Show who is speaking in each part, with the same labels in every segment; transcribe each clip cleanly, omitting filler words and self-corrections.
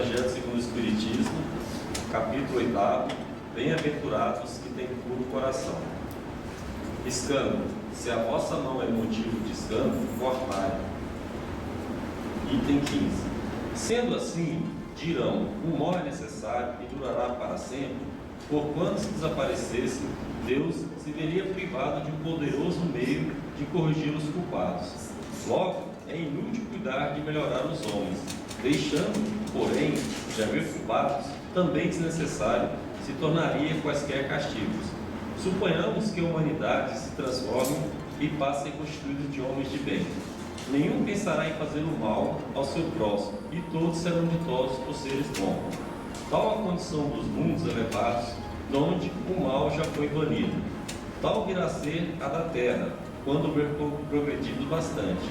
Speaker 1: Evangelho segundo o Espiritismo, capítulo 8, bem-aventurados que têm puro coração. Escândalo: se a vossa mão é motivo de escândalo, cortai. Item 15. Sendo assim, dirão: o mal é necessário e durará para sempre, porquanto se desaparecesse, Deus se veria privado de um poderoso meio de corrigir os culpados. Logo, é inútil cuidar de melhorar os homens, deixando, porém, de haver culpados, também desnecessário se tornaria quaisquer castigos. Suponhamos que a humanidade se transforme e passe a ser constituída de homens de bem. Nenhum pensará em fazer o mal ao seu próximo, e todos serão ditosos por seres bons. Tal a condição dos mundos elevados, donde o mal já foi banido. Tal virá a ser a da terra, quando houver progredido bastante.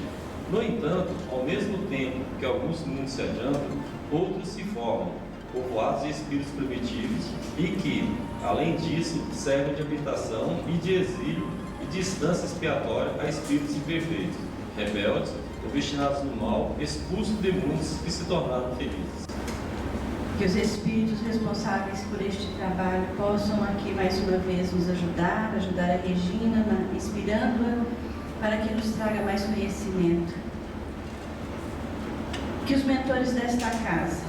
Speaker 1: No entanto, ao mesmo tempo que alguns mundos se adiantam, outros se formam, povoados de espíritos primitivos, e que, além disso, servem de habitação e de exílio e distância expiatória a espíritos imperfeitos, rebeldes, obstinados no mal, expulsos de mundos que se tornaram felizes.
Speaker 2: Que os espíritos responsáveis por este trabalho possam aqui mais uma vez nos ajudar a Regina, inspirando-a para que nos traga mais conhecimento. Que os mentores desta casa,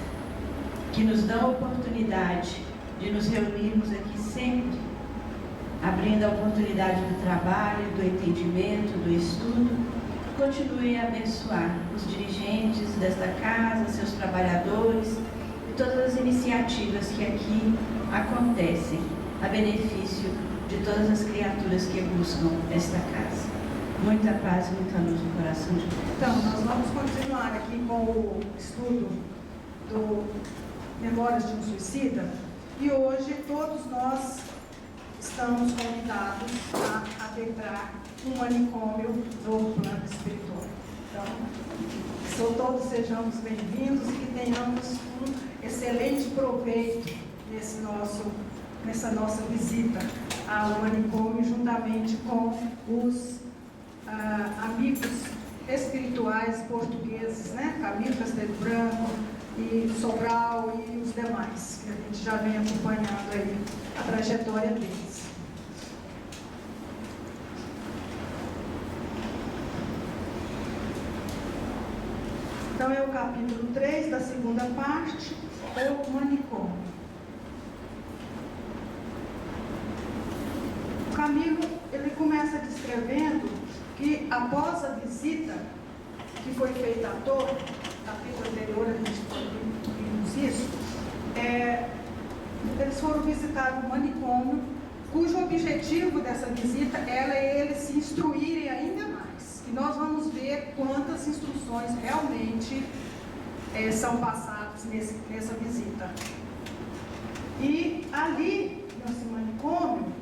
Speaker 2: que nos dão a oportunidade de nos reunirmos aqui sempre, abrindo a oportunidade do trabalho, do entendimento, do estudo, continuem a abençoar os dirigentes desta casa, seus trabalhadores e todas as iniciativas que aqui acontecem a benefício de todas as criaturas que buscam esta casa. Muita paz e muita luz no coração de Deus.
Speaker 3: Então, nós vamos continuar aqui com o estudo do Memórias de um Suicida, e hoje todos nós estamos convidados a adentrar um manicômio do plano espiritual. Então, todos sejamos bem-vindos e que tenhamos um excelente proveito nessa nossa visita ao manicômio, juntamente com os amigos espirituais portugueses, né? Camilo Castelo Branco e Sobral e os demais, que a gente já vem acompanhando aí a trajetória deles. Então é o capítulo 3 da segunda parte, o manicômio. O Camilo, ele começa descrevendo que após a visita que foi feita à torre, capítulo anterior a gente vimos isso, eles foram visitar um manicômio, cujo objetivo dessa visita era eles se instruírem ainda mais. E nós vamos ver quantas instruções realmente são passadas nessa visita. E ali, nesse manicômio,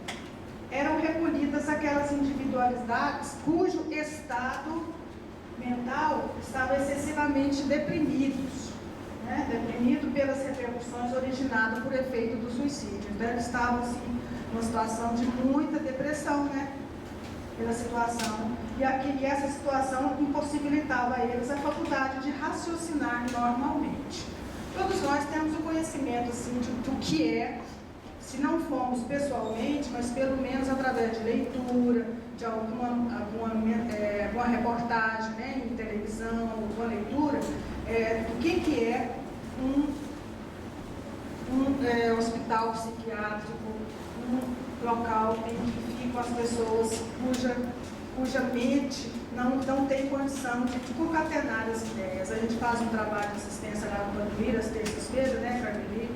Speaker 3: eram recolhidas aquelas individualidades cujo estado mental estava excessivamente deprimidos, né? Deprimido pelas repercussões originadas por efeito do suicídio. Então eles estavam assim, numa situação de muita depressão, né? Pela situação, e essa situação impossibilitava a eles a faculdade de raciocinar normalmente. Todos nós temos o conhecimento assim, do que é, se não fomos pessoalmente, mas pelo menos através de leitura, de alguma reportagem, né, em televisão, alguma leitura, do que é um hospital psiquiátrico, um local em que ficam as pessoas cuja mente não tem condição de concatenar as ideias. A gente faz um trabalho de assistência lá no Panvira, às terças-feiras, né, Carmeli?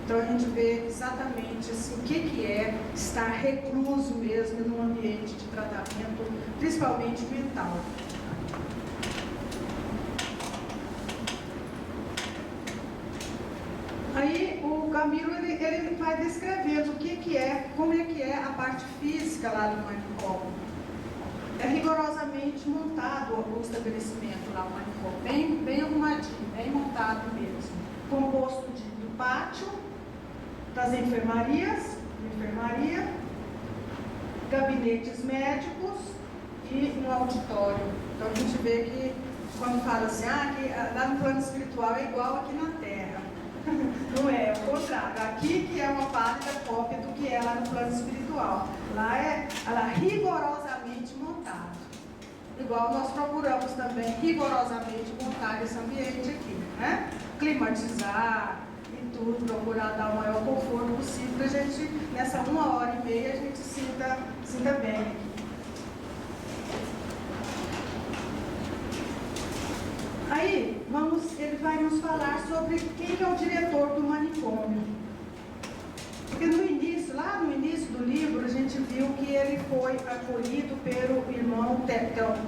Speaker 3: Então a gente vê exatamente assim, o que é estar recluso mesmo num ambiente de tratamento, principalmente mental. Aí o Camilo ele vai descrevendo como é que é a parte física lá do manicômio. É rigorosamente montado o estabelecimento lá no manicômio, bem arrumadinho, bem montado mesmo, composto do pátio, das enfermaria, gabinetes médicos e um auditório. Então a gente vê que quando fala assim, que lá no plano espiritual é igual aqui na Terra. Não é, o contrário. Aqui que é uma pálida cópia do que é lá no plano espiritual. Lá é rigorosamente montado. Igual nós procuramos também rigorosamente montar esse ambiente aqui, né? Climatizar e tudo, procurar dar o maior conforto possível para a gente, nessa 1h30, a gente sinta bem aqui. Aí, ele vai nos falar sobre quem é o diretor do manicômio. Porque lá no início do livro, a gente viu que ele foi acolhido pelo irmão Teócrito.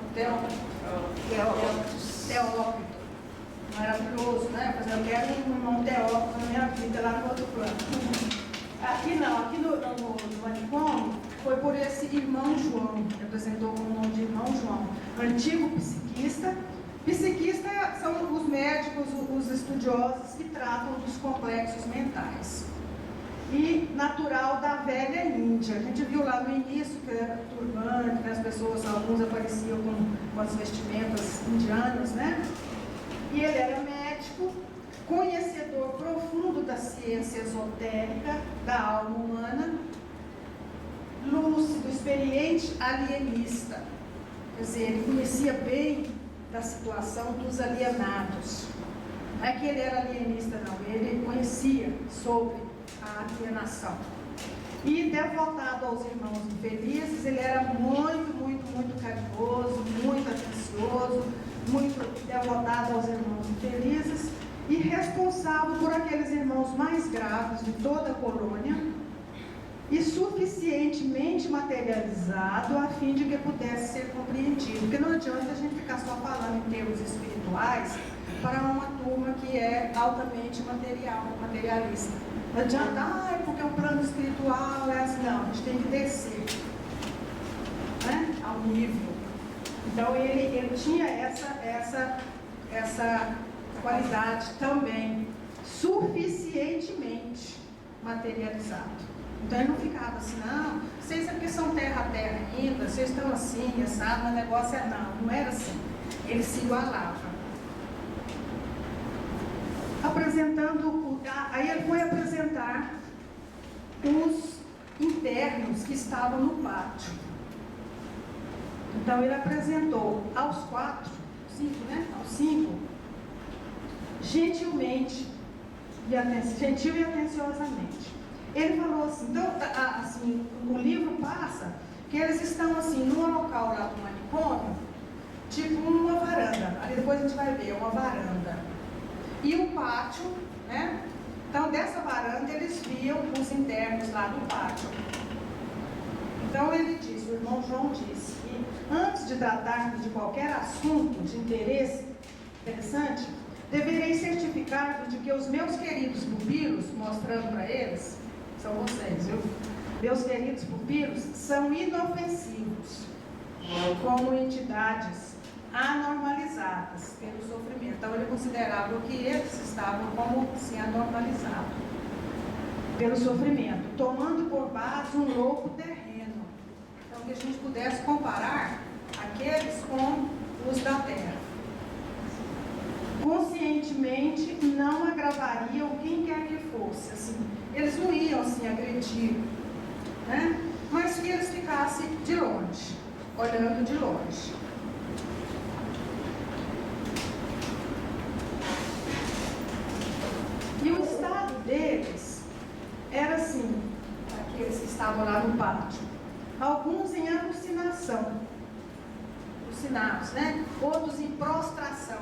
Speaker 3: Maravilhoso, né? Mas eu quero um irmão Teócrito na minha vida, lá no outro plano. Aqui não, aqui no manicômio, foi por esse irmão João, que apresentou com o nome de irmão João, antigo psiquista. Psiquistas são os médicos, os estudiosos que tratam dos complexos mentais. E natural da velha Índia. A gente viu lá no início que era turbante, né? As pessoas, alguns apareciam com as vestimentas indianas, né? E ele era médico, conhecedor profundo da ciência esotérica, da alma humana, lúcido, experiente, alienista. Quer dizer, ele conhecia bem da situação dos alienados. Não é que ele era alienista, não. Ele conhecia sobre a alienação. E devotado aos irmãos infelizes, ele era muito carinhoso, muito atencioso, muito devotado aos irmãos infelizes e responsável por aqueles irmãos mais graves de toda a colônia e suficientemente materializado a fim de que pudesse ser compreendido. Porque não adianta a gente ficar só falando em termos espirituais para uma turma que é altamente materialista. Não adianta, porque o plano espiritual é assim. Não, a gente tem que descer, né, ao nível. Então ele tinha essa qualidade também, suficientemente materializado. Então ele não ficava assim, não, vocês é porque são terra a terra ainda, vocês estão assim, sabe, o negócio é não era assim. Ele se igualava. Aí ele foi apresentar os internos que estavam no pátio. Então ele apresentou aos 5, gentilmente, gentil e atenciosamente. Ele falou assim, então, assim, o livro passa que eles estão assim, num local lá do manicômio, tipo uma varanda. Aí depois a gente vai ver, uma varanda. E o pátio, né? Então, dessa varanda, eles viam os internos lá no pátio. Então, ele disse, o irmão João disse, que antes de tratarmos de qualquer assunto de interesse interessante, deverei certificar de que os meus queridos pupilos, mostrando para eles, são vocês, viu? Meus queridos pupilos são inofensivos, como entidades anormalizadas pelo sofrimento. Então ele considerava que eles estavam como assim anormalizados pelo sofrimento, tomando por base um louco terreno. Então que a gente pudesse comparar aqueles com os da terra. Conscientemente não agravariam quem quer que fosse. Assim, eles não iam assim agredir, né? Mas que eles ficassem de longe, olhando de longe. E o estado deles era assim, aqueles que estavam lá no pátio, alguns em alucinação, alucinados, né? Outros em prostração,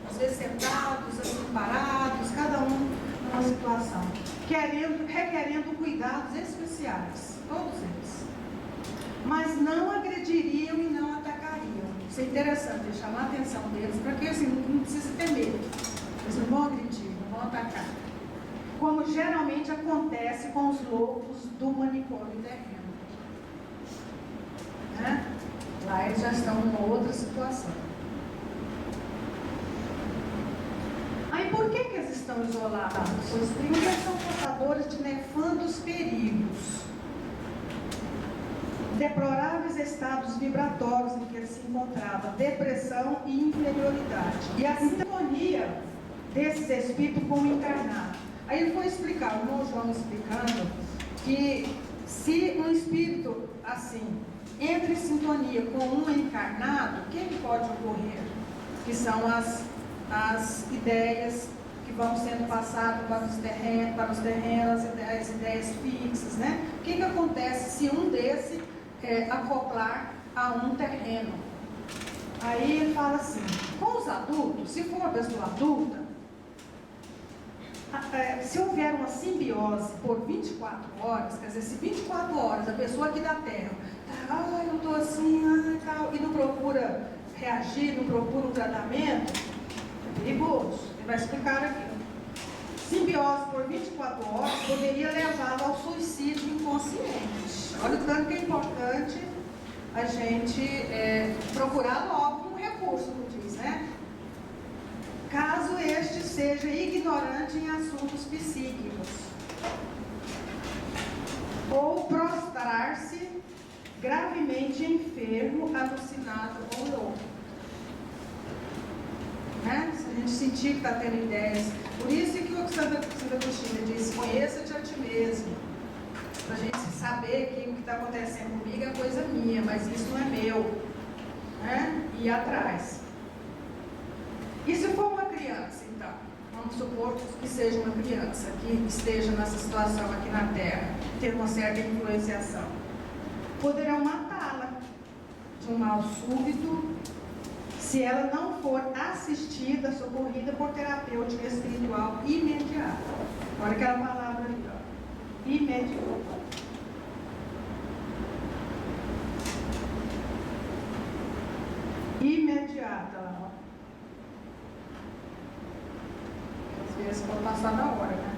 Speaker 3: às vezes sentados, assim, parados, cada um numa situação, requerendo cuidados especiais, todos eles. Mas não agrediriam e não atacariam. Isso é interessante, chamar a atenção deles, para que assim, não precisa ter medo. Eles não vão agredir, não vão atacar. Como geralmente acontece com os loucos do manicômio terreno. Né? Lá eles já estão numa outra situação. Aí por que eles estão isolados? Pois primeiro são portadores de nefandos perigos, deploráveis estados vibratórios em que ele se encontrava, depressão e inferioridade. E a sintonia desses espíritos com o encarnado Aí ele foi explicar, o irmão João explicando, que se um espírito assim entra em sintonia com um encarnado, o que pode ocorrer? Que são as ideias que vão sendo passadas para os terrenos, as ideias fixas, né? O que acontece se um desse acoplar a um terreno? Aí ele fala assim, com os adultos, se for uma pessoa adulta, se houver uma simbiose por 24 horas, quer dizer, se 24 horas a pessoa aqui da Terra, eu estou assim, tal, e não procura reagir, não procura um tratamento, é perigoso. Ele vai explicar aqui. Simbiose por 24 horas poderia levá-lo ao suicídio inconsciente. Olha o tanto que é importante a gente procurar logo um recurso, como diz, né? Caso este seja ignorante em assuntos psíquicos, ou prostrar-se gravemente enfermo, alucinado ou louco. Né? Se a gente sentir que está tendo ideias, por isso que o Santo Agostinho diz, conheça-te a ti mesmo, para a gente saber que o que está acontecendo comigo é coisa minha, mas isso não é meu, né? E ir atrás. E se for uma criança, então, vamos supor que seja uma criança que esteja nessa situação aqui na Terra, tendo uma certa influenciação, poderão matá-la de um mal súbito, se ela não for assistida, socorrida por terapêutica espiritual imediata. Olha aquela palavra ali, ó. Imediata. Imediata lá, ó. Às vezes pode passar da hora, né?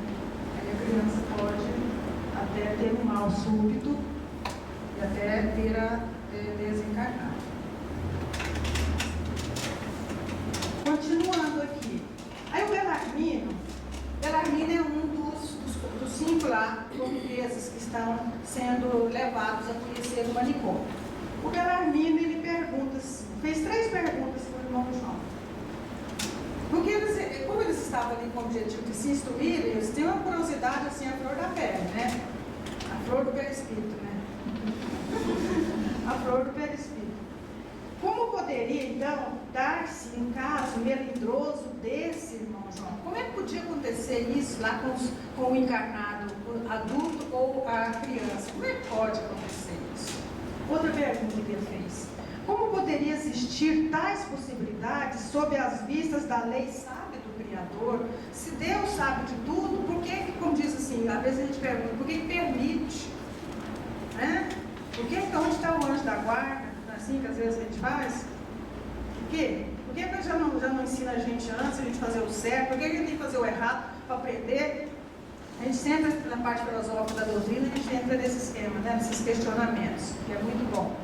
Speaker 3: Aí a criança pode até ter um mal súbito e até vir a desencarnar. Continuando aqui. Aí o Belarmino é um dos 5 lá portugueses que estão sendo levados a conhecer o manicômio. O Belarmino, ele pergunta, fez 3 perguntas para o irmão João. Porque como eles estavam ali com o objetivo de se instruírem, eles tinham uma curiosidade assim, a flor da pele, né? A flor do perispírito, né? A flor do perispírito. Como poderia, então, dar-se um caso melindroso desse, irmão João? Como é que podia acontecer isso lá com o encarnado, o adulto ou a criança? Como é que pode acontecer isso? Outra pergunta que ele fez. Como poderia existir tais possibilidades sob as vistas da lei sábia do Criador? Se Deus sabe de tudo, por que, como diz assim, às vezes a gente pergunta, por que permite? Né? Por que onde está o anjo da guarda? Assim que às vezes a gente faz? Por quê? Por que ele já não ensina a gente antes, a gente fazer o certo? Por que ele tem que fazer o errado para aprender? A gente sempre, na parte filosófica da doutrina, a gente entra nesse esquema, né? Nesses questionamentos, que é muito bom.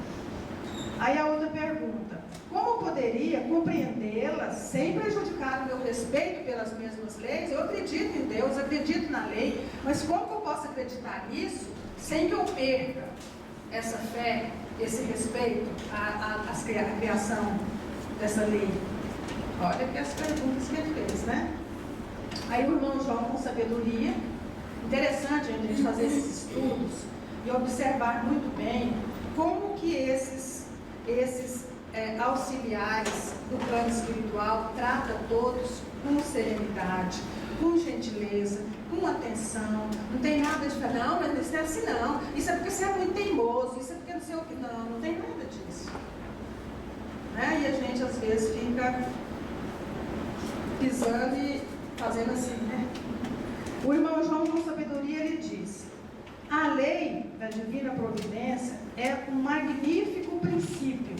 Speaker 3: Aí a outra pergunta, como poderia compreendê-las sem prejudicar o meu respeito pelas mesmas leis? Eu acredito em Deus, acredito na lei, mas como que eu posso acreditar nisso sem que eu perca essa fé, esse respeito à criação dessa lei? Olha que as perguntas que ele fez, né? Aí o irmão João, com sabedoria, interessante a gente fazer esses estudos e observar muito bem como que esses auxiliares do plano espiritual tratam todos com serenidade, com gentileza, com atenção. Não tem nada de falar, não, mas isso é assim não, isso é porque você é muito teimoso, isso é porque não sei o que, não tem nada disso. Né? E a gente às vezes fica pisando e fazendo assim, né? O irmão João, com sabedoria, ele diz: a lei da divina providência é um magnífico princípio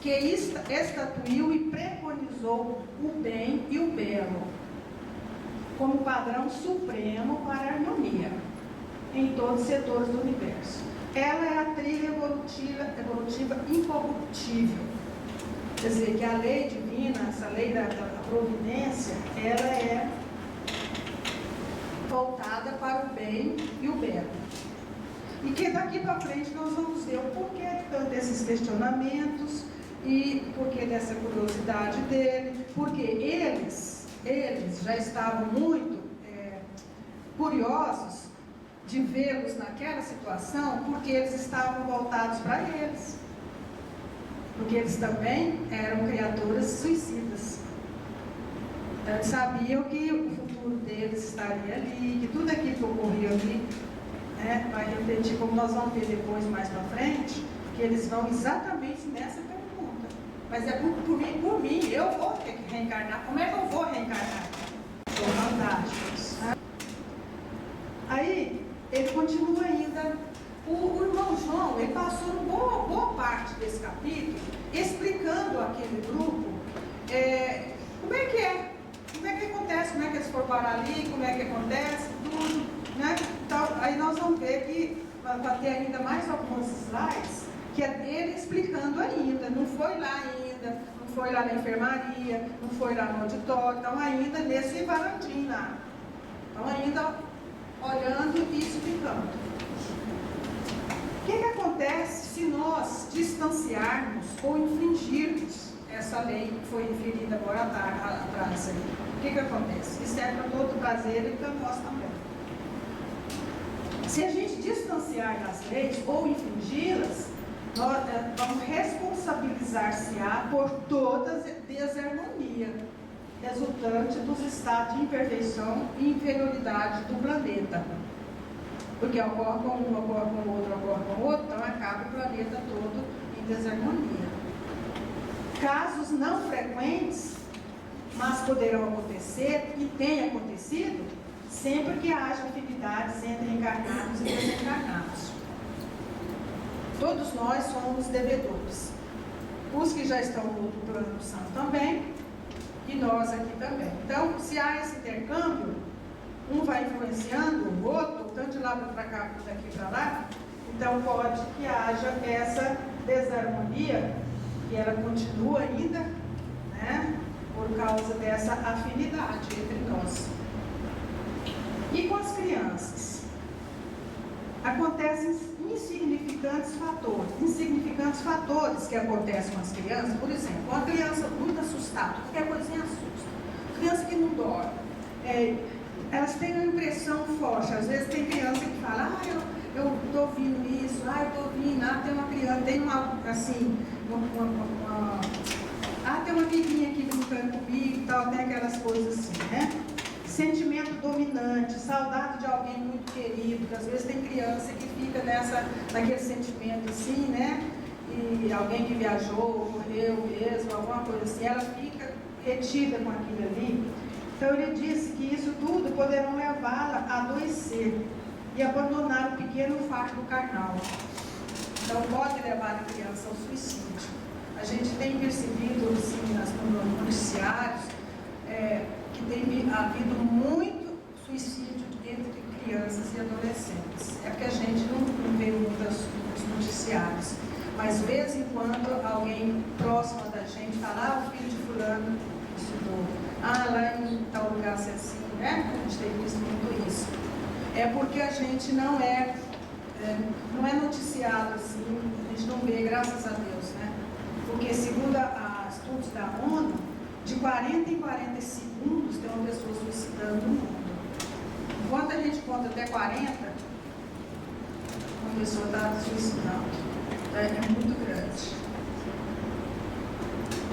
Speaker 3: que estatuiu e preconizou o bem e o belo como padrão supremo para a harmonia em todos os setores do universo. Ela é a trilha evolutiva incorruptível. Quer dizer, que a lei divina, essa lei da providência, ela é voltada para o bem e o belo. E que daqui para frente nós vamos ver o porquê desses questionamentos e porquê dessa curiosidade dele, porque eles já estavam muito curiosos de vê-los naquela situação, porque eles estavam voltados para eles. Porque eles também eram criaturas suicidas. Então, eles sabiam que o futuro deles estaria ali, que tudo aquilo que ocorria ali, né, vai refletir, como nós vamos ver depois, mais para frente, que eles vão exatamente nessa pergunta. Mas é por mim, eu vou ter que reencarnar. Como é que eu vou reencarnar? São fantásticos. Aí, ele continua ainda. O irmão João, ele passou boa parte desse capítulo explicando àquele grupo como é que é, como é que acontece, como é que eles foram parar ali, como é que acontece, tudo, né? Então, aí nós vamos ver que vai ter ainda mais alguns slides que é dele explicando ainda, não foi lá ainda, não foi lá na enfermaria, não foi lá no auditório, então ainda nesse varandim lá, então ainda olhando e explicando. O que acontece se nós distanciarmos ou infringirmos essa lei que foi referida agora atrás aí? O que acontece? Isso é para todo prazer e para nós também. Se a gente distanciar das leis ou infringi-las, nós vamos responsabilizar-se-á por toda desarmonia resultante dos estados de imperfeição e inferioridade do planeta. Porque ocorre com um, ocorre com o outro, ocorre com o outro, então acaba o planeta todo em desarmonia. Casos não frequentes, mas poderão acontecer, e têm acontecido, sempre que haja afinidades entre encarnados e desencarnados. Todos nós somos devedores. Os que já estão no outro plano são também, e nós aqui também. Então, se há esse intercâmbio, um vai influenciando o outro, tanto de lá para cá, como daqui para lá, então pode que haja essa desarmonia, que ela continua ainda, né, por causa dessa afinidade entre nós. E com as crianças? Acontecem insignificantes fatores que acontecem com as crianças. Por exemplo, uma criança muito assustada, qualquer coisinha assusta. Criança que não dorme. Elas têm uma impressão forte. Às vezes tem criança que fala, eu estou ouvindo isso, eu estou ouvindo, tem uma criança, tem uma, assim, tem uma amiguinha aqui brincando comigo e tal, tem aquelas coisas assim, né? Sentimento dominante, saudade de alguém muito querido, que às vezes tem criança que fica naquele sentimento assim, né? E alguém que viajou, morreu mesmo, alguma coisa assim, ela fica retida com aquilo ali. Então ele disse que isso tudo poderão levá-la a adoecer e abandonar o pequeno fardo carnal. Então pode levar a criança ao suicídio. A gente tem percebido assim, nos noticiários que tem havido muito suicídio entre crianças e adolescentes. É porque a gente não vê muitos noticiários. Mas de vez em quando alguém próximo da gente fala, o filho de fulano estudou. Lá em tal lugar assim, né? A gente tem visto muito isso. É porque a gente não é noticiado assim, a gente não vê, graças a Deus, né? Porque segundo estudos da ONU, de 40 em 40 segundos tem uma pessoa suicidando no mundo. Enquanto a gente conta até 40, uma pessoa está suicidando. É muito grande.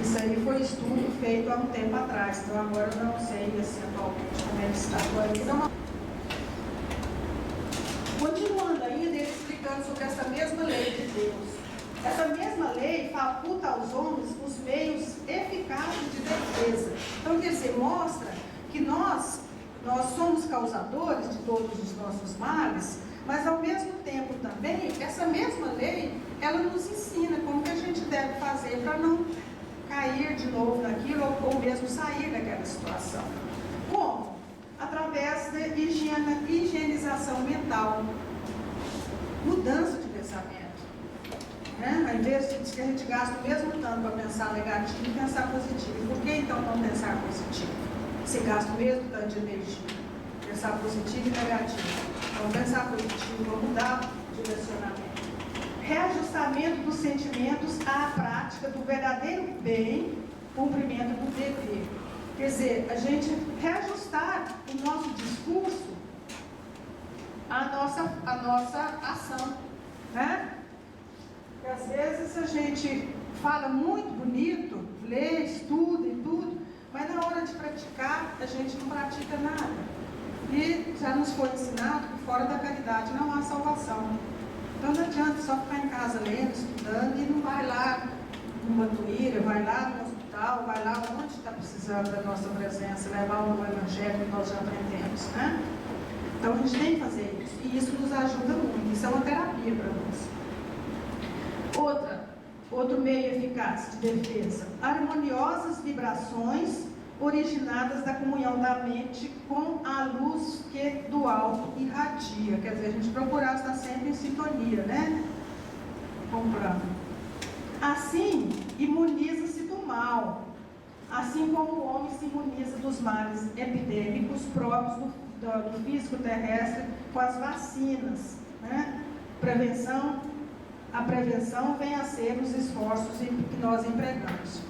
Speaker 3: Isso aí foi estudo feito há um tempo atrás, então agora eu não sei assim, atualmente como é que está. Então, continuando ainda, ele explicando sobre essa mesma lei de Deus. Essa mesma lei faculta aos homens os meios eficazes de defesa. Então, quer dizer, mostra que nós somos causadores de todos os nossos males, mas ao mesmo tempo também, essa mesma lei, ela nos ensina como que a gente deve fazer para não cair de novo naquilo ou mesmo sair daquela situação. Como? Através da higienização mental, mudança de pensamento. Ao invés de que a gente gasta o mesmo tanto para pensar negativo e pensar positivo. Por que então não pensar positivo? Você gasta o mesmo tanto de energia. Pensar positivo e negativo. Vamos pensar positivo, vamos mudar o direcionamento. Reajustamento dos sentimentos à prática do verdadeiro bem, cumprimento do dever. Quer dizer, a gente reajustar o nosso discurso a nossa ação, né? Porque às vezes a gente fala muito bonito, lê, estuda e tudo, mas na hora de praticar, a gente não pratica nada. E já nos foi ensinado que fora da caridade não há salvação. Então não adianta só ficar em casa lendo, estudando e não vai lá numa tuíra, vai lá no hospital, vai lá onde está precisando da nossa presença, levar o evangelho que nós já aprendemos, né? Então a gente tem que fazer isso. E isso nos ajuda muito. Isso é uma terapia para nós. Outro meio eficaz de defesa: harmoniosas vibrações originadas da comunhão da mente com a luz que do alto irradia. Quer dizer, a gente procurar estar sempre em sintonia, né? Comprando. Assim, imuniza-se do mal, assim como o homem se imuniza dos males epidêmicos próprios do físico terrestre com as vacinas, né? A prevenção vem a ser os esforços que nós empregamos.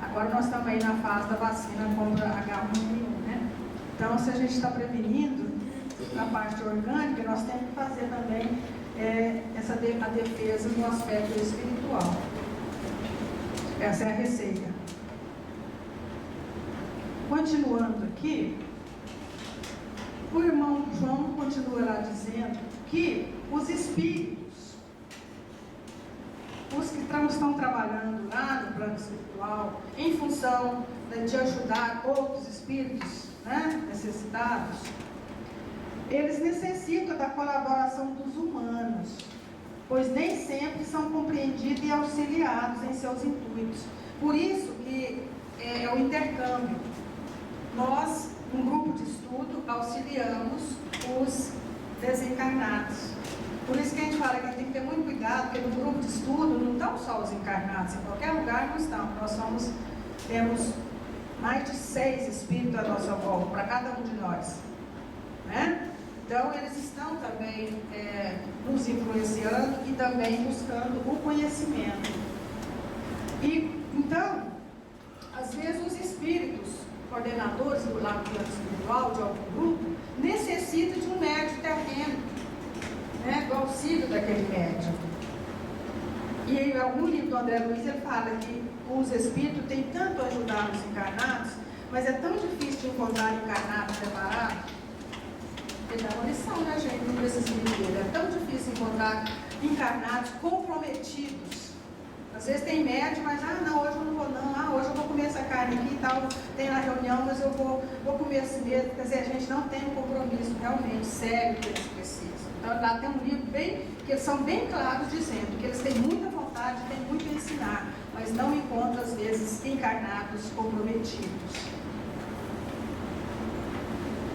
Speaker 3: Agora nós estamos aí na fase da vacina contra H1N1, né? Então, se a gente está prevenindo a parte orgânica, nós temos que fazer também a defesa no aspecto espiritual. Essa é a receita. Continuando aqui, o irmão João continua lá dizendo que os espíritos, os que estão trabalhando lá no plano espiritual, em função de ajudar outros espíritos, né, necessitados, eles necessitam da colaboração dos humanos, pois nem sempre são compreendidos e auxiliados em seus intuitos. Por isso que é o intercâmbio. Nós, um grupo de estudo, auxiliamos os desencarnados. Por isso que a gente fala que a gente tem que ter muito cuidado, porque no grupo de estudo não estão só os encarnados, em qualquer lugar não estão. Nós temos mais de 6 espíritos à nossa volta, para cada um de nós, né? Então eles estão também nos influenciando e também buscando o conhecimento. E então, às vezes os espíritos coordenadores do lado plano espiritual de algum grupo necessitam de um médium terreno, né, do auxílio daquele médium. E em algum livro do André Luiz ele fala que os espíritos têm tanto a ajudar os encarnados, mas é tão difícil de encontrar encarnados preparados. Ele dá uma lição, né, gente, num desses livros dele. É tão difícil encontrar encarnados comprometidos. Às vezes tem médium, mas não, hoje eu não vou não, hoje eu vou comer essa carne aqui e tal, tem na reunião, mas eu vou comer assim mesmo. Quer dizer, a gente não tem um compromisso realmente sério que eles precisam. Então lá tem um livro que eles são bem claros dizendo que eles têm muita vontade, têm muito a ensinar, mas não encontram às vezes encarnados comprometidos.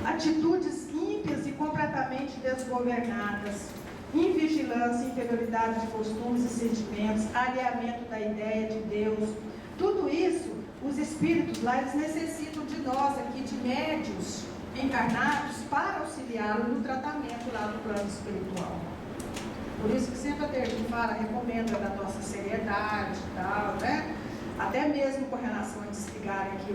Speaker 3: Atitudes ímpias e completamente desgovernadas, invigilância, inferioridade de costumes e sentimentos, alinhamento da ideia de Deus, tudo isso, os espíritos lá, eles necessitam de nós aqui, de médios encarnados, para auxiliá-los no tratamento lá do plano espiritual. Por isso que sempre a Teresa fala, recomenda da nossa seriedade e tal, né? Até mesmo com relação a desligar aqui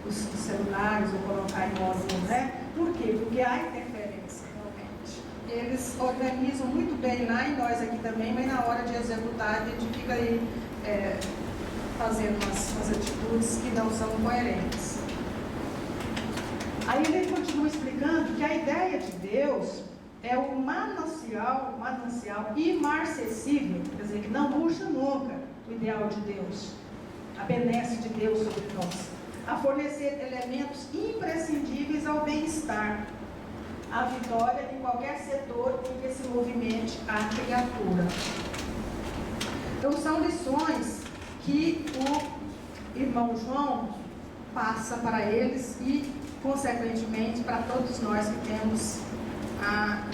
Speaker 3: os celulares ou colocar em modo, né? Por quê? Porque há interferência, realmente. Eles organizam muito bem lá e nós aqui também, mas na hora de executar a gente fica aí fazendo umas atitudes que não são coerentes. Aí ele continua explicando que a ideia de Deus é o manancial imarcessível, quer dizer, que não murcha nunca, o ideal de Deus, a benesse de Deus sobre nós, a fornecer elementos imprescindíveis ao bem-estar, à vitória em qualquer setor em que se movimente a criatura. Então são lições que o irmão João passa para eles e, consequentemente, para todos nós que temos a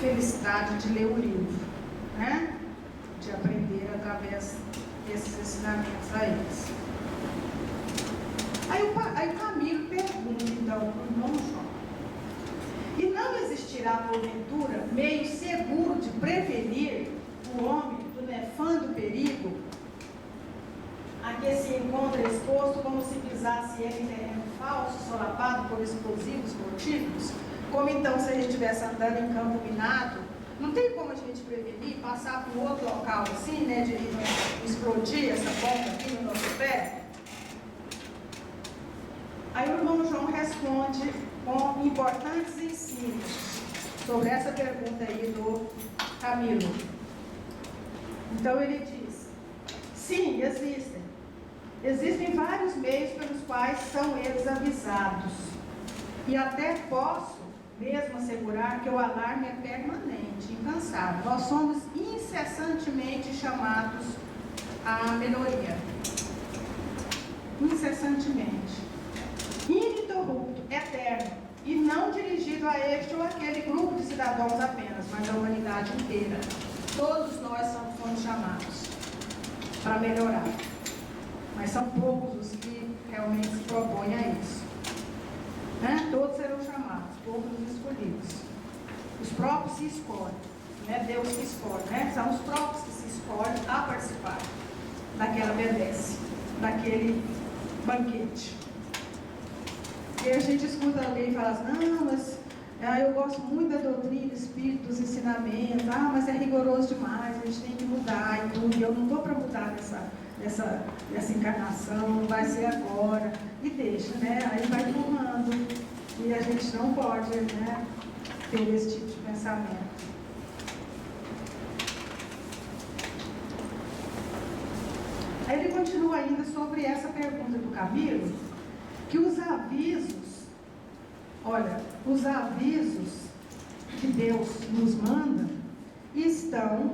Speaker 3: felicidade de ler o livro, né? De aprender através desses ensinamentos a eles. Aí o Camilo pergunta então para o irmão João: e não existirá, porventura, meio seguro de prevenir o homem do nefando perigo a que se encontra exposto, como se pisasse ele em terreno falso, solapado por explosivos mortíferos? Como então, se a gente estivesse andando em campo minado, não tem como a gente prevenir, passar para um outro local assim, né, de explodir essa bomba aqui no nosso pé? Aí o irmão João responde com importantes ensinos sobre essa pergunta aí do Camilo. Então ele diz: sim, existem. Existem vários meios pelos quais são eles avisados. E até posso mesmo assegurar que o alarme é permanente, incansável. Nós somos incessantemente chamados à melhoria. Incessantemente. Ininterrupto, eterno. E não dirigido a este ou aquele grupo de cidadãos apenas, mas à humanidade inteira. Todos nós somos chamados para melhorar. Mas são poucos os que realmente se propõem a isso. Né? Todos serão chamados, poucos os escolhidos. Os próprios se escolhem, não é Deus que escolhe, né? São os próprios que se escolhem a participar daquela benéfice, daquele banquete. E a gente escuta alguém falar assim: não, mas eu gosto muito da doutrina, espírito, dos ensinamentos, mas é rigoroso demais, a gente tem que mudar e tudo, e eu não estou para mudar dessa encarnação, não vai ser agora, e deixa, né? Aí vai tomando, e a gente não pode, né, ter esse tipo de pensamento. Aí ele continua ainda sobre essa pergunta do Camilo, que os avisos, olha, os avisos que Deus nos manda estão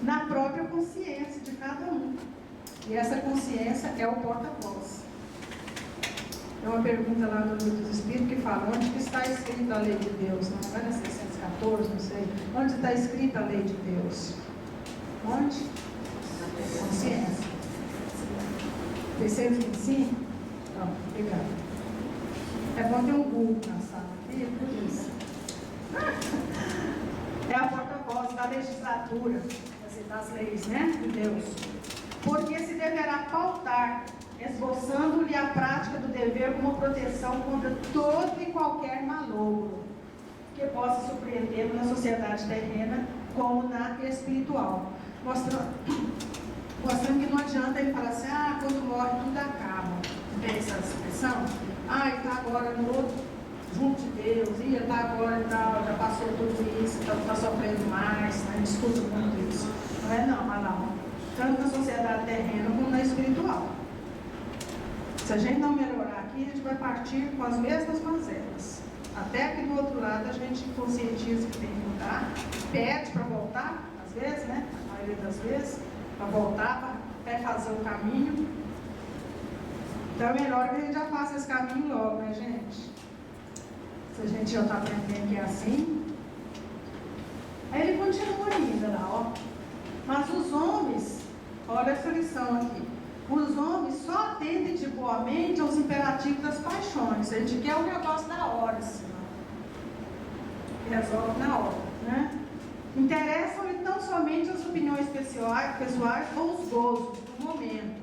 Speaker 3: na própria consciência de cada um. E essa consciência é o porta-voz. É uma pergunta lá no Livro dos Espíritos que fala: onde que está escrita a lei de Deus? Não é na 614, não sei. Onde está escrita a lei de Deus? Onde? Consciência. 625? Então, obrigada. É bom ter um Google na sala aqui, por isso. É a porta-voz da legislatura, das leis, né, de Deus. Porque se deverá pautar, esboçando-lhe a prática do dever como proteção contra todo e qualquer malogro que possa surpreender na sociedade terrena como na espiritual. Mostrando que não adianta ele falar assim: quando morre tudo acaba. Não tem essa expressão? Ele está agora no outro, junto de Deus, ele está agora, já passou tudo isso, está sofrendo mais, discute muito isso. Não é não, mas não. Tanto na sociedade terrena como na espiritual. Se a gente não melhorar aqui, a gente vai partir com as mesmas mazelas. Até que do outro lado a gente conscientiza que tem que mudar, pede para voltar, às vezes, né? A maioria das vezes, para voltar, para até fazer o caminho. Então é melhor que a gente já faça esse caminho logo, né, gente? Se a gente já está aprendendo que é assim. Aí ele continua ainda lá, ó. Mas os homens, olha essa lição aqui, os homens só atendem de boa mente aos imperativos das paixões. A gente quer o negócio da hora, senão resolve na hora, né? Interessam-lhe tão somente as opiniões pessoais ou os gozos do momento.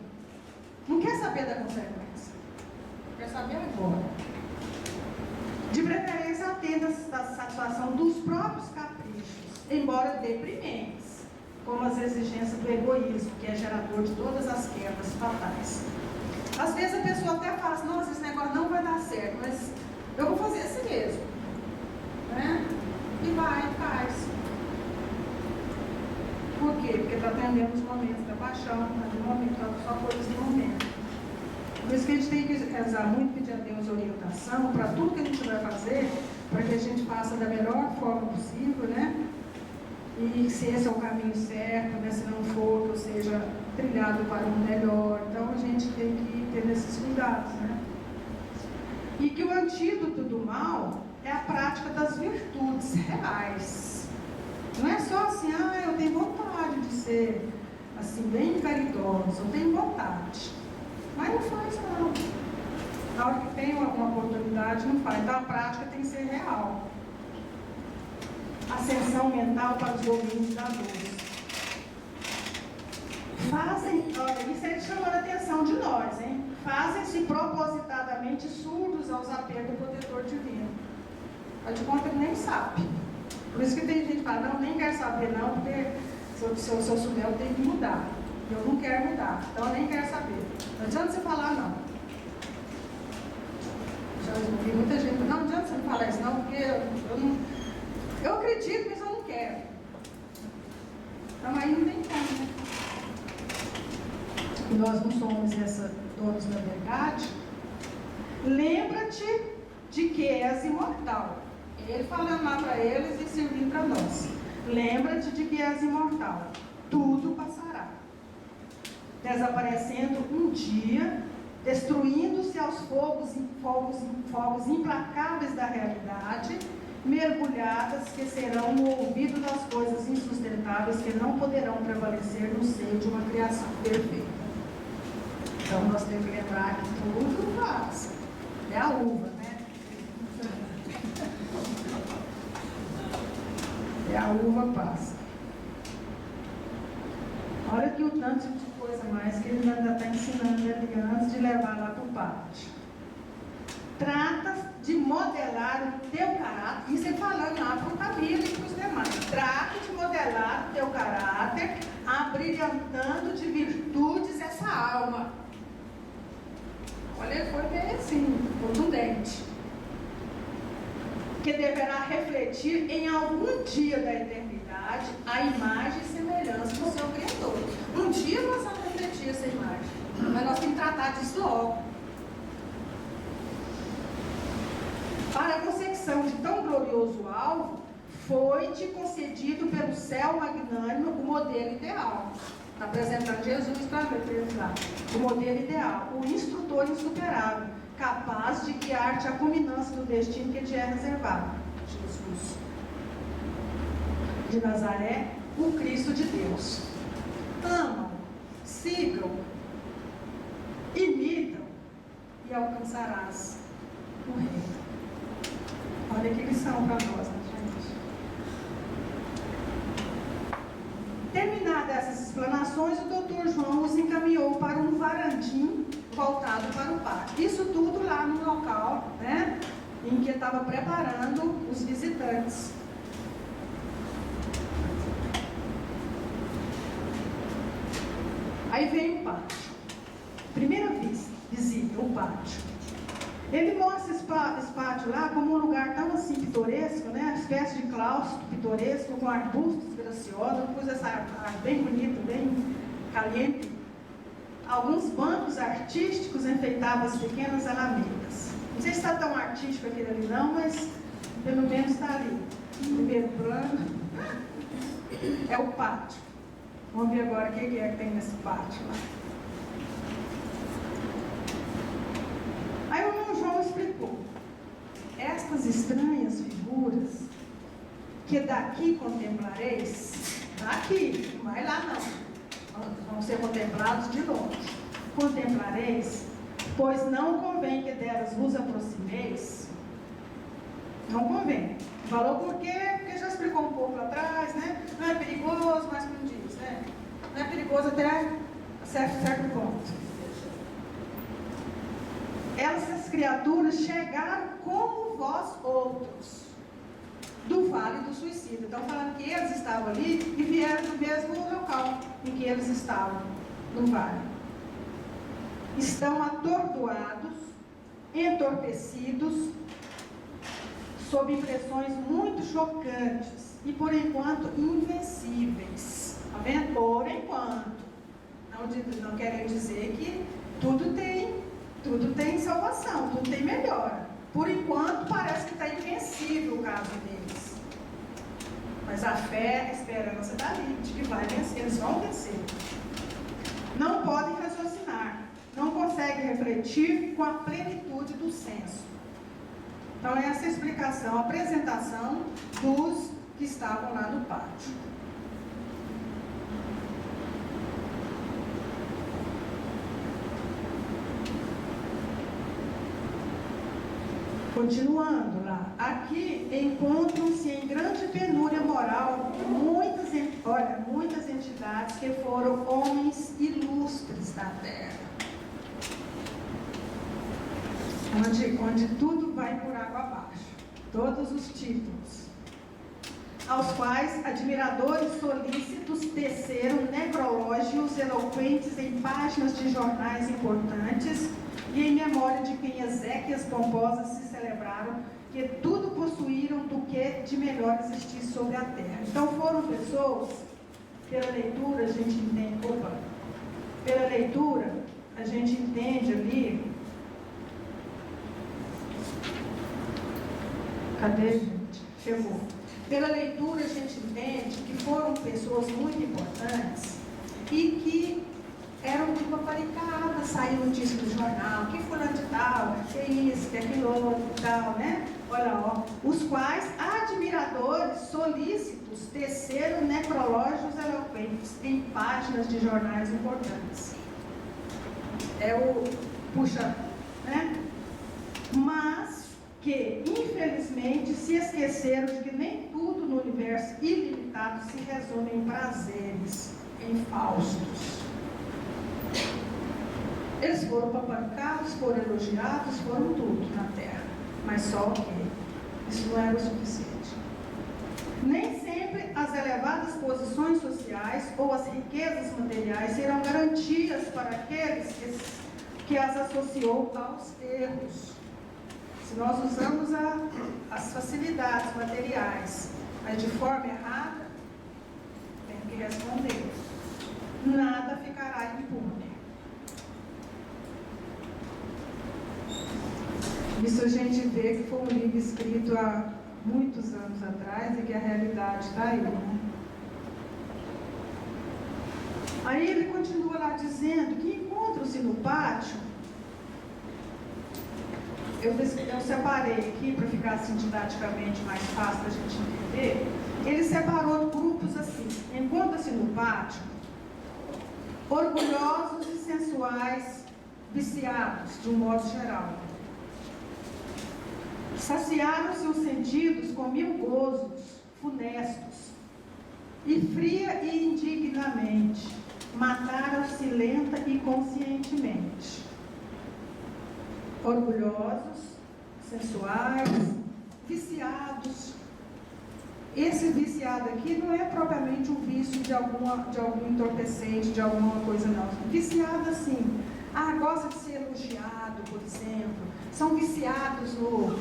Speaker 3: Não quer saber da consequência, quer saber agora. De preferência, atenda à satisfação dos próprios caprichos, embora deprimentes, como as exigências do egoísmo, que é gerador de todas as quedas fatais. Às vezes a pessoa até fala assim: nossa, esse negócio não vai dar certo, mas eu vou fazer assim mesmo, né? E vai, faz. Por quê? Porque está atendendo os momentos da paixão, só coisas do momento. Por isso que a gente tem que rezar muito, pedir a Deus orientação para tudo que a gente vai fazer, para que a gente faça da melhor forma possível, né? E se esse é o caminho certo, né? Se não for, que seja trilhado para um melhor. Então a gente tem que ter esses cuidados, né? E que o antídoto do mal é a prática das virtudes reais. Não é só assim: eu tenho vontade de ser assim, bem caridoso, eu tenho vontade. Mas não faz não. Na hora que tem uma oportunidade, não faz. Então a prática tem que ser real. Ascensão mental para os domínios da luz. Fazem, olha, isso é chamando a atenção de nós, hein? fazem-se propositadamente surdos aos apelos do protetor divino. Faz de conta que nem sabe. Por isso que tem gente que fala, não, nem quer saber não, porque se eu souber eu tenho que mudar. Eu não quero mudar, então eu nem quero saber. Não adianta você falar não. Já ouvi muita gente, não adianta você não falar isso não, porque eu acredito, mas eu não quero. Então aí não tem como, né? E nós não somos donos da verdade. Lembra-te de que és imortal. Ele falando lá para eles e servindo para nós. Lembra-te de que és imortal. Tudo passará. Desaparecendo um dia, destruindo-se aos fogos implacáveis da realidade, mergulhadas que serão no ouvido das coisas insustentáveis que não poderão prevalecer no seio de uma criação perfeita. Então nós temos que lembrar que tudo passa. É a uva, né? É a uva passa. Olha aqui o tanto de coisa mais que ele ainda está ensinando ali antes de levar lá para o pátio. Trata de modelar o teu caráter, isso é falando lá para o Camilo e para os demais. Trata de modelar o teu caráter, abrilhantando de virtudes essa alma. Olha, ele foi bem assim, contundente. Que deverá refletir em algum dia da eternidade a imagem e semelhança do seu Criador. Um dia nós vamos refletir essa imagem, mas nós temos que tratar disso logo. Para a consecução de tão glorioso alvo, foi-te concedido pelo céu magnânimo o modelo ideal. Está apresentando Jesus para eles lá. O modelo ideal, o instrutor insuperável, capaz de guiar-te à culminância do destino que te é reservado. Jesus de Nazaré, o Cristo de Deus. Amam, sigam, imitam e alcançarás o reino. Olha que lição para nós, né, gente? Terminadas essas explanações, o doutor João os encaminhou para um varandim voltado para o pátio. Isso tudo lá no local, né, em que estava preparando os visitantes. Aí vem o pátio. Primeira visita, o pátio. Ele mostra esse pátio lá como um lugar tão assim pitoresco, né? Uma espécie de claustro pitoresco, com arbustos graciosos, pus essa arte bem bonita, bem caliente. Alguns bancos artísticos enfeitavam as pequenas alamedas. Não sei se está tão artístico aquele ali não, mas pelo menos está ali. Primeiro plano é o pátio. Vamos ver agora o que é que tem nesse pátio lá. Aí o irmão João explicou. Estas estranhas figuras que daqui contemplareis, daqui, não vai lá não, vão ser contemplados de longe. Contemplareis, pois não convém que delas vos aproximeis. Não convém. Falou por quê? Porque já explicou um pouco lá atrás, né? Não é perigoso, mas como diz, né? Não é perigoso até certo ponto. Essas criaturas chegaram como vós outros, do vale do suicida. Estão falando que eles estavam ali e vieram do mesmo local em que eles estavam, no vale. Estão atordoados, entorpecidos, sob impressões muito chocantes e, por enquanto, invencíveis. Está vendo? Por enquanto. Não querem dizer que tudo tem salvação, tudo tem melhora. Por enquanto, parece que está invencível o caso deles. Mas a fé, a esperança está ali, de que vai vencer, eles vão vencer. Não podem raciocinar, não conseguem refletir com a plenitude do senso. Então, essa é a explicação, a apresentação dos que estavam lá no pátio. Continuando lá, aqui encontram-se em grande penúria moral muitas entidades que foram homens ilustres da terra. onde tudo vai por água abaixo, todos os títulos, aos quais admiradores solícitos teceram necrológios eloquentes em páginas de jornais importantes e em memória de quem exéquias pomposas se celebraram, que tudo possuíram do que de melhor existisse sobre a terra. Então foram pessoas, pela leitura a gente entende, pela leitura a gente entende ali, cadê, gente? Chegou. Pela leitura a gente entende que foram pessoas muito importantes e que eram muito paparicadas, saiu notícia do jornal, que fulano de tal, que isso, que aquilo outro e tal, né? Olha, ó, os quais admiradores solícitos teceram necrológios eloquentes em páginas de jornais importantes. Puxa, né? Mas que, infelizmente, se esqueceram de que nem tudo no universo ilimitado se resume em prazeres, em faustos. Eles foram paparcados, foram elogiados, foram tudo na terra, mas só que isso não era o suficiente. Nem sempre as elevadas posições sociais ou as riquezas materiais serão garantias para aqueles que as associou aos erros. Se nós usamos as facilidades materiais, mas de forma errada, tem que responder. Nada ficará impune. Isso a gente vê que foi um livro escrito há muitos anos atrás e que a realidade está aí, né? Aí ele continua lá dizendo que encontram-se no pátio. Eu separei aqui para ficar assim didaticamente mais fácil para a gente entender. Ele separou grupos assim: encontra-se no pátio orgulhosos e sensuais, viciados de um modo geral. Saciaram-se os sentidos com mil gozos funestos, e fria e indignamente mataram-se lenta e conscientemente. Orgulhosos, sensuais, viciados. Esse viciado aqui não é propriamente um vício de algum entorpecente, de alguma coisa não. Viciado assim, gosta de ser elogiado, por exemplo. São viciados no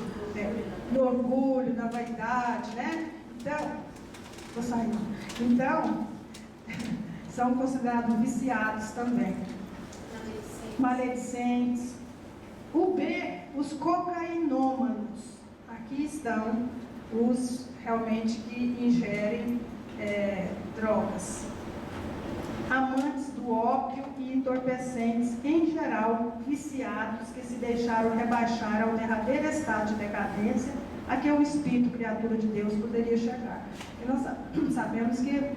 Speaker 3: orgulho, na vaidade, né? Então, são considerados viciados também. Maledicentes. O B, os cocainômanos. Aqui estão os realmente que ingerem drogas. Amantes do ópio e entorpecentes, em geral, viciados que se deixaram rebaixar ao derradeiro estado de decadência a que o espírito, criatura de Deus, poderia chegar. E nós sabemos que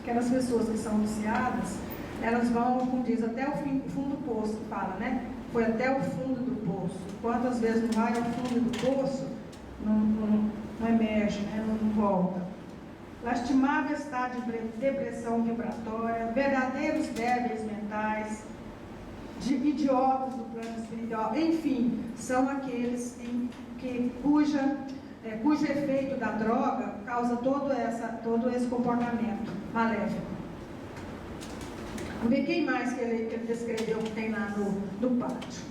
Speaker 3: aquelas pessoas que são viciadas, elas vão, como diz, até o fundo do poço, que fala, né? Foi até o fundo do poço. Quantas vezes não vai ao fundo do poço, não emerge, né? Não volta. Lastimável estado de depressão vibratória, verdadeiros débeis mentais, de idiotas do plano espiritual, enfim, são aqueles cujo efeito da droga causa todo esse comportamento maléfico. Vamos ver quem mais que ele descreveu que tem lá no pátio.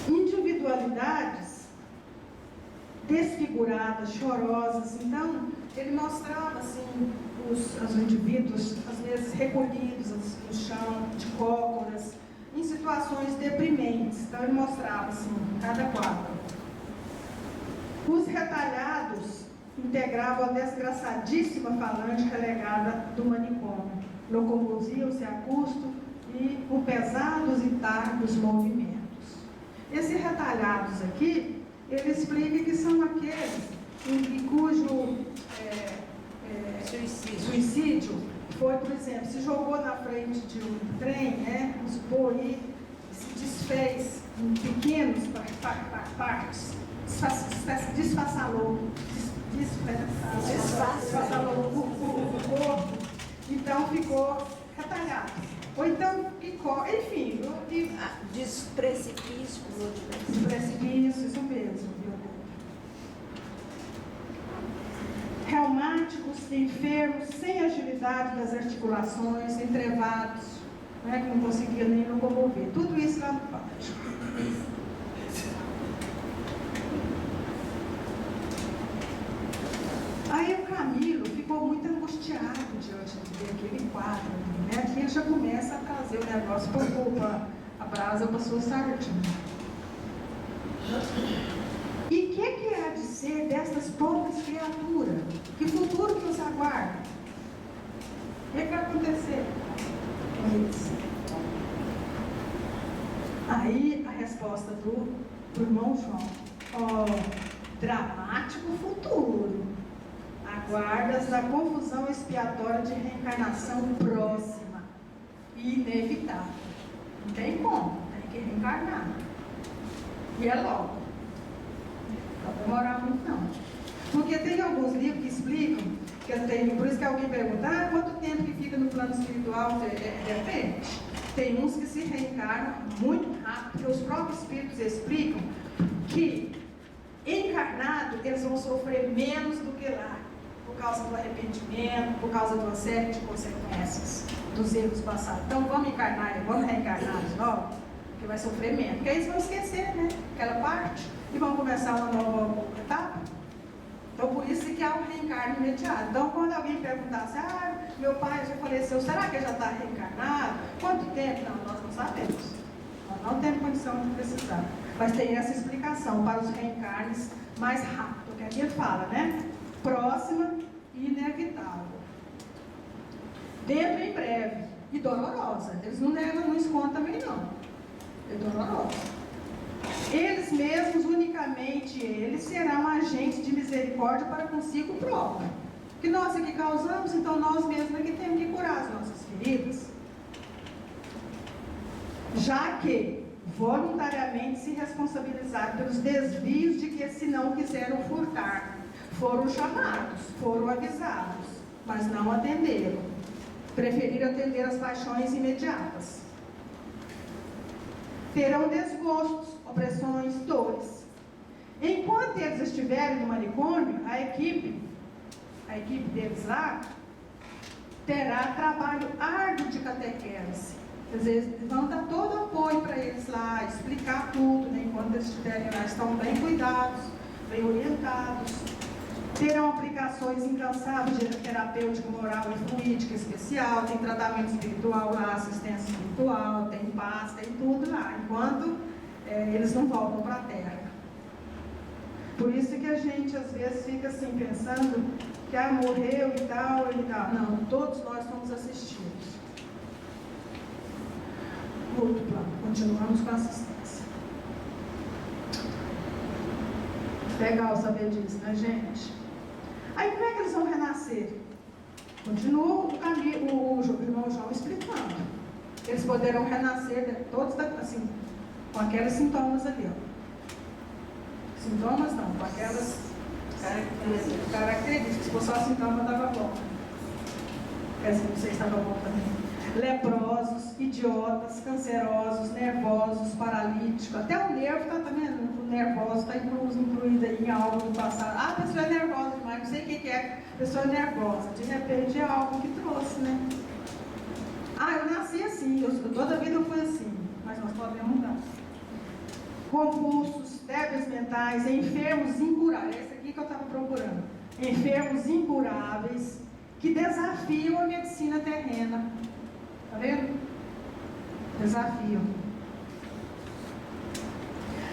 Speaker 3: Individualidades desfiguradas, chorosas. Então, ele mostrava assim, os indivíduos, às vezes recolhidos no chão, de cócoras, em situações deprimentes. Então, ele mostrava assim, cada quadro. Os retalhados integravam a desgraçadíssima falange relegada do manicômio. Locomoviam-se a custo e por pesados e tardos movimentos. Esses retalhados aqui, ele explica que são aqueles cujo suicídio foi, por exemplo, se jogou na frente de um trem, né, vamos supor, e se desfez em pequenos partes, desfaçalou o corpo, então ficou retalhado. Ou então picou, enfim.
Speaker 4: precipícios.
Speaker 3: Os precipícios, isso mesmo, viu? Reumáticos, enfermos, sem agilidade das articulações, entrevados, né, que não conseguia nem locomover. Tudo isso lá no pátio. Aí o Camilo ficou muito angustiado diante de ver aquele quadro, né? Aqui ele já começa a trazer o negócio para a brasa para sua sardinha. E o que há de ser destas pobres criaturas? Que futuro que os aguarda? O que vai acontecer com eles? Aí a resposta do irmão João: dramático futuro. Aguardas da confusão expiatória de reencarnação próxima e inevitável. Não tem como, tem que reencarnar. E é logo. Não vai demorar muito não. Porque tem alguns livros que explicam, por isso que alguém pergunta, quanto tempo que fica no plano espiritual? Depende. Tem uns que se reencarnam muito rápido, porque os próprios espíritos explicam que encarnado eles vão sofrer menos do que lá, por causa do arrependimento, por causa de uma série de consequências dos erros passados. Então vamos reencarnar de novo, porque vai sofrer menos. Porque aí eles vão esquecer, né? Aquela parte, e vão começar uma nova etapa. Então por isso que há um reencarno imediato. Então quando alguém perguntar assim, meu pai já faleceu, será que ele já está reencarnado? Quanto tempo? Não, nós não sabemos. Nós não temos condição de precisar. Mas tem essa explicação para os reencarnes mais rápido, que aqui ele fala, né? Próxima e inevitável. Dentro em breve. E dolorosa. Eles não negam, não escondem também não. É dolorosa. Eles mesmos, unicamente eles, serão agentes de misericórdia para consigo próprio. Que nós aqui causamos, então nós mesmos aqui temos que curar as nossas feridas. Já que voluntariamente se responsabilizaram pelos desvios de que se não quiseram furtar. Foram chamados, foram avisados, mas não atenderam. Preferiram atender às paixões imediatas. Terão desgostos, opressões, dores. Enquanto eles estiverem no manicômio, a equipe deles lá terá trabalho árduo de catequese. Quer dizer, vão dar todo o apoio para eles lá, explicar tudo, né? Enquanto eles estiverem lá, estão bem cuidados, bem orientados. Terão aplicações incansáveis de terapêutica, moral e fluídica especial, tem tratamento espiritual lá, assistência espiritual, tem paz, tem tudo lá, enquanto eles não voltam para a Terra. Por isso que a gente às vezes fica assim pensando que morreu e tal. Não, todos nós somos assistidos. Outro plano, continuamos com a assistência. Legal saber disso, né, gente? Aí como é que eles vão renascer? Continua o irmão João explicando. Eles poderão renascer todos assim, com aqueles sintomas ali, ó. Sintomas não, com aquelas características. Se fosse só sintoma, estava bom. Quer dizer, não sei se estava bom também. Leprosos, idiotas, cancerosos, nervosos, paralíticos. Até o nervo está também, o nervoso está incluído aí em algo do passado. A pessoa é nervosa demais, não sei o que é. A pessoa é nervosa. De repente é algo que trouxe, né? Eu nasci assim, toda a vida eu fui assim, mas nós podemos mudar. Compulsos, débeis mentais, enfermos incuráveis. Esse aqui que eu estava procurando. Enfermos incuráveis que desafiam a medicina terrena. Está vendo? Desafio.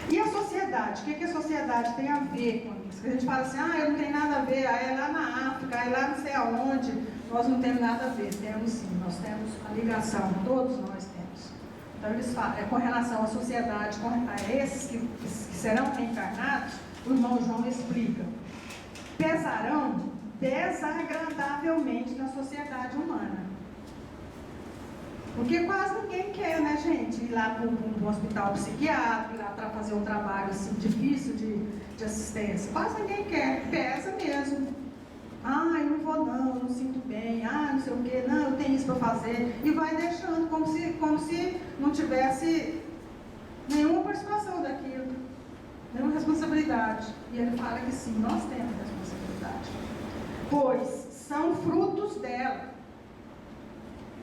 Speaker 3: E a sociedade? O que a sociedade tem a ver com isso? A gente fala assim, eu não tenho nada a ver, é lá na África, é lá não sei aonde. Nós não temos nada a ver. Temos sim, nós temos a ligação, todos nós temos. Então eles falam, com relação à sociedade, a esses que serão reencarnados, o irmão João explica. Pesarão desagradavelmente na sociedade humana. Porque quase ninguém quer, né, gente, ir lá para um hospital psiquiátrico, ir lá para fazer um trabalho assim, difícil de assistência. Quase ninguém quer, pesa mesmo. Eu não vou não sinto bem, não sei o quê, não, eu tenho isso para fazer. E vai deixando como se não tivesse nenhum E ele fala que sim, nós temos responsabilidade. Pois são frutos dela,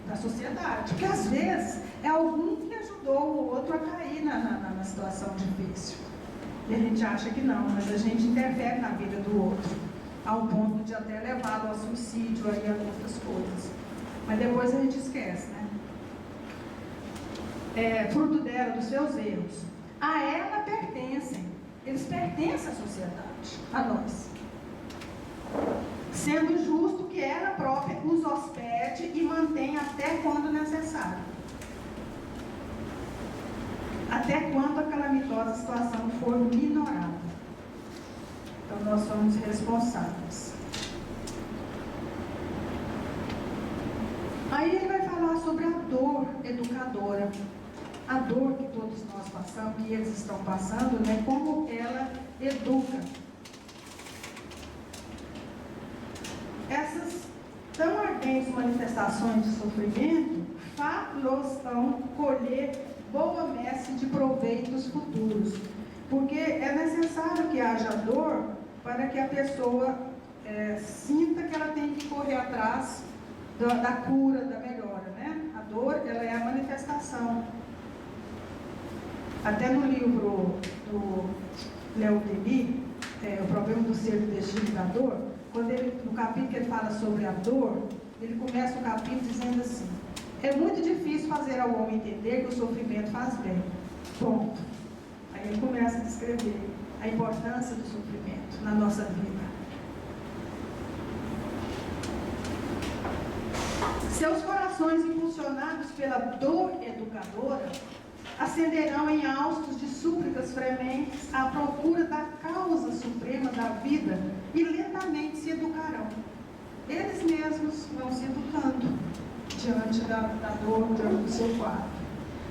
Speaker 3: da sociedade. Porque às vezes é algum que ajudou o outro a cair na situação difícil. E a gente acha que não, mas a gente interfere na vida do outro, ao ponto de até levá-lo ao suicídio e a outras coisas. Mas depois a gente esquece, né? Fruto dela, dos seus erros. A ela pertencem. Eles pertencem à sociedade, a nós. Sendo justo que ela própria os hospede e mantém até quando necessário. Até quando a calamitosa situação for minorada. Então nós somos responsáveis. Aí ele vai falar sobre a dor educadora. A dor que todos nós passamos, que eles estão passando, né? Como ela educa. Essas tão ardentes manifestações de sofrimento far-los-ão colher boa messe de proveitos futuros. Porque é necessário que haja dor para que a pessoa sinta que ela tem que correr atrás da cura, da melhora, né? A dor, ela é a manifestação. Até no livro do Léo Denis, O Problema do Ser do Destino da Dor, no capítulo que ele fala sobre a dor, ele começa o capítulo dizendo assim: é muito difícil fazer ao homem entender que o sofrimento faz bem. Ponto. Aí ele começa a descrever a importância do sofrimento na nossa vida. Seus corações impulsionados pela dor educadora ascenderão em haustos de súplicas frementes à procura da causa suprema da vida e lentamente se educarão. Eles mesmos vão se educando diante da dor, diante do seu quadro.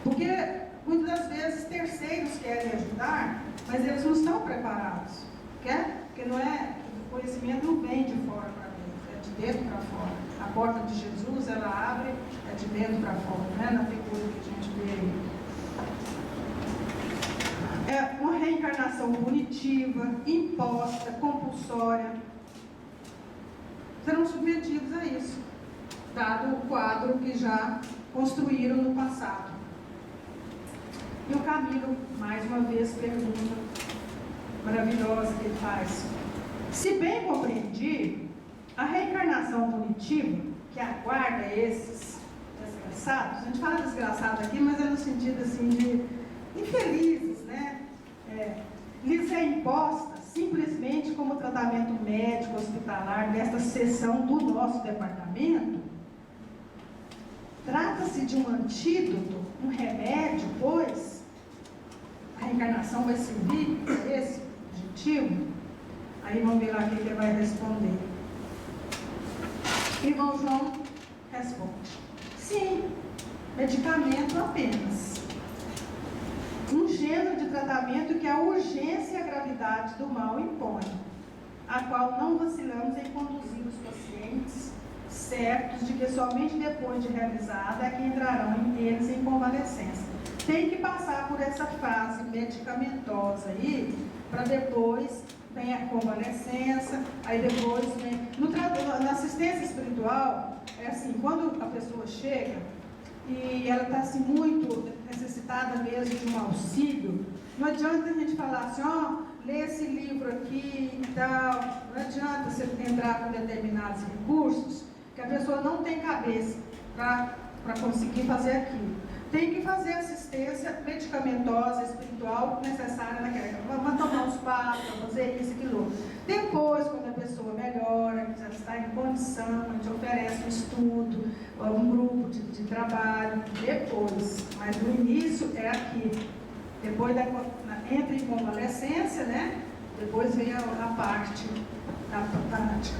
Speaker 3: Porque muitas das vezes terceiros querem ajudar, mas eles não estão preparados. Porque não é, o conhecimento não vem de fora para dentro, é de dentro para fora. A porta de Jesus, ela abre, é de dentro para fora, né? Na figura que a gente vê aí. É uma reencarnação punitiva, imposta, compulsória. Serão submetidos a isso, dado o quadro que já construíram no passado. E o Camilo, mais uma vez, pergunta maravilhosa que ele faz. Se bem compreendi, a reencarnação punitiva que aguarda esses desgraçados, a gente fala desgraçado aqui, mas é no sentido assim de infelizes, né? Lhes é imposta simplesmente como tratamento médico hospitalar desta seção do nosso departamento. Trata-se de um antídoto, um remédio, pois a reencarnação vai servir para esse objetivo. Aí vamos ver lá o que ele vai responder. Irmão João responde: sim, medicamento apenas. Um gênero de tratamento que a urgência e a gravidade do mal impõem, a qual não vacilamos em conduzir os pacientes, certos de que somente depois de realizada é que entrarão eles em convalescência. Tem que passar por essa fase medicamentosa aí, para depois vem a convalescença, aí depois vem... Na assistência espiritual, é assim, quando a pessoa chega e ela está assim, muito necessitada mesmo de um auxílio, não adianta a gente falar assim, lê esse livro aqui e tal, não adianta você entrar com determinados recursos, que a pessoa não tem cabeça para conseguir fazer aquilo. Tem que fazer assistência medicamentosa, espiritual, necessária naquela. Vai tomar uns passos, fazer isso, aquilo. Depois, quando a pessoa melhora, já está em condição, a gente oferece um estudo, um grupo de trabalho, depois. Mas no início é aqui. Depois entra em convalescência, né? Depois vem a parte da prática.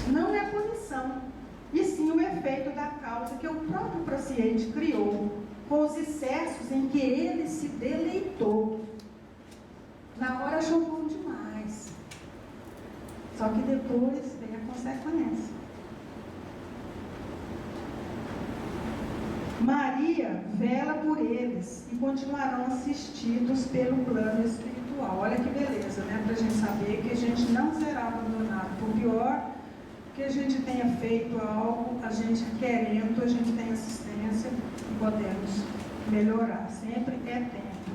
Speaker 3: Não é punição, e sim o efeito da causa que o próprio paciente criou, com os excessos em que ele se deleitou. Na hora achou bom demais, só que depois vem a consequência. Maria vela por eles e continuarão assistidos pelo plano espiritual. Olha que beleza, né? Para a gente saber que a gente não será abandonado. Por pior que a gente tenha feito algo, a gente querendo, a gente tem assistência e podemos melhorar. Sempre é tempo.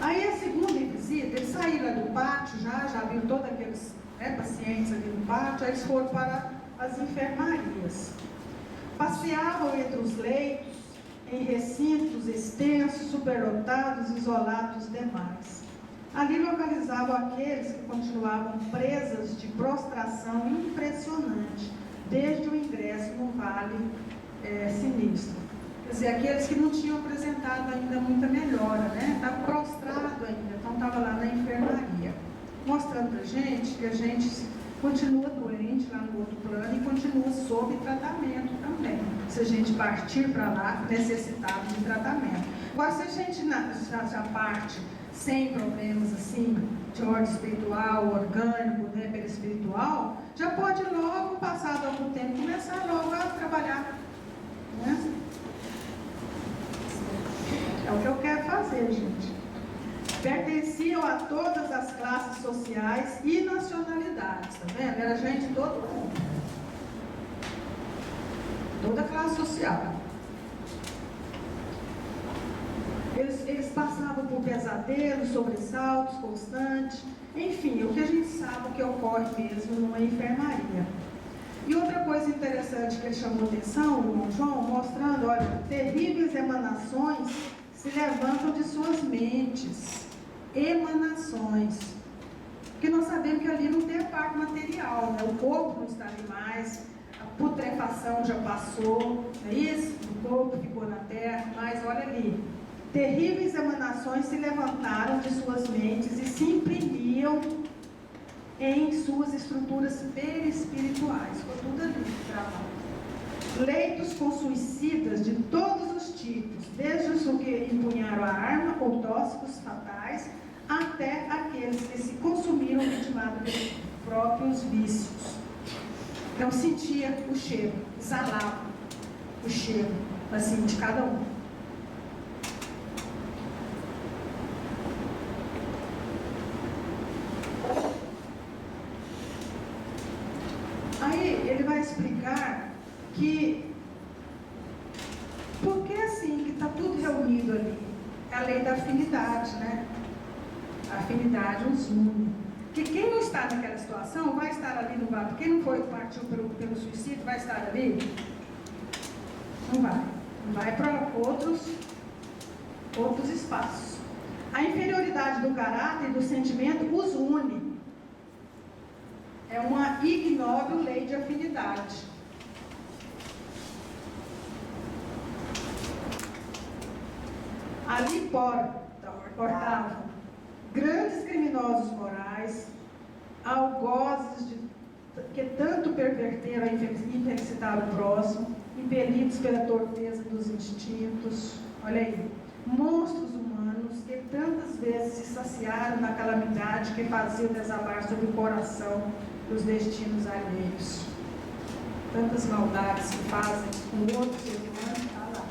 Speaker 3: Aí a segunda visita, eles saíram do pátio, já viram todos aqueles pacientes ali no pátio, aí eles foram para as enfermarias. Passeavam entre os leitos, em recintos extensos, superlotados, isolados demais. Ali localizavam aqueles que continuavam presas de prostração impressionante, desde o ingresso no Vale Sinistro. Quer dizer, aqueles que não tinham apresentado ainda muita melhora, né? Estava prostrado ainda, então estava lá na enfermaria. Mostrando para a gente que a gente continua doente lá no outro plano e continua sob tratamento também. Se a gente partir para lá, necessitado de tratamento. Agora, se a gente já parte sem problemas assim, de ordem espiritual, orgânico, né, perispiritual, já pode logo, passado algum tempo, começar logo a trabalhar. Né? É o que eu quero fazer, gente. Pertenciam a todas as classes sociais e nacionalidades, tá vendo? Era gente de todo mundo. Toda classe social. Eles passavam por pesadelos, sobressaltos constantes, enfim, o que a gente sabe que ocorre mesmo numa enfermaria. E outra coisa interessante que ele chamou atenção, o irmão João, mostrando, olha, terríveis emanações se levantam de suas mentes. Emanações. Porque nós sabemos que ali não tem a parte material, né? O corpo não está ali mais, a putrefação já passou, não é isso? O corpo ficou na terra, mas olha ali. Terríveis emanações se levantaram de suas mentes e se imprimiam em suas estruturas perispirituais. Ficou tudo ali travado. Leitos com suicidas de todos os tipos, desde os que empunharam a arma ou tóxicos fatais, até aqueles que se consumiram vitimados pelos próprios vícios. Não sentia o cheiro, exalava o cheiro, assim, de cada um. Aí ele vai explicar que, porque assim, que está tudo reunido ali, é a lei da afinidade, né? A afinidade os une. Que quem não está naquela situação vai estar ali no bar. Quem não partiu pelo suicídio vai estar ali? Não vai. Vai para outros espaços. A inferioridade do caráter e do sentimento os une. É uma ignóbil lei de afinidade. Ali portavam grandes criminosos morais, algozes que tanto perverteram a infelicidade do próximo, impelidos pela torpeza dos instintos. Olha aí, monstros humanos que tantas vezes se saciaram na calamidade que fazia desabar sobre o coração dos destinos alheios. Tantas maldades que fazem com outros ser humano, está lá.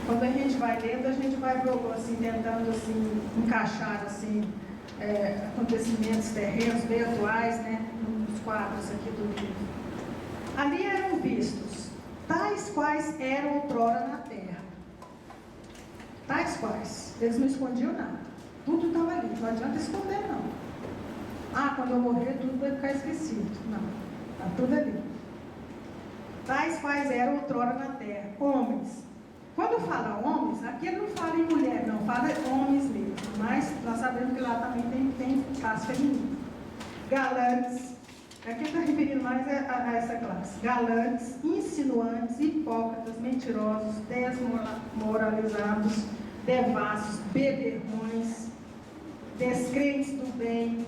Speaker 3: Quando a gente vai lendo, a gente vai assim, tentando assim, encaixar assim, acontecimentos terrenos bem atuais, né, nos quadros aqui do livro. Ali eram vistos tais quais eram outrora na terra. Tais quais. Eles não escondiam nada. Tudo estava ali, não adianta esconder, não. Ah, quando eu morrer, tudo vai ficar esquecido. Não, está tudo ali. Tais quais eram outrora na terra, homens. Quando fala homens, aqui ele não fala em mulher, não, fala homens mesmo. Mas nós sabemos que lá também tem classe feminina. Galantes, aqui está referindo mais a essa classe. Galantes, insinuantes, hipócritas, mentirosos, desmoralizados, devassos, beberrões, descrentes do bem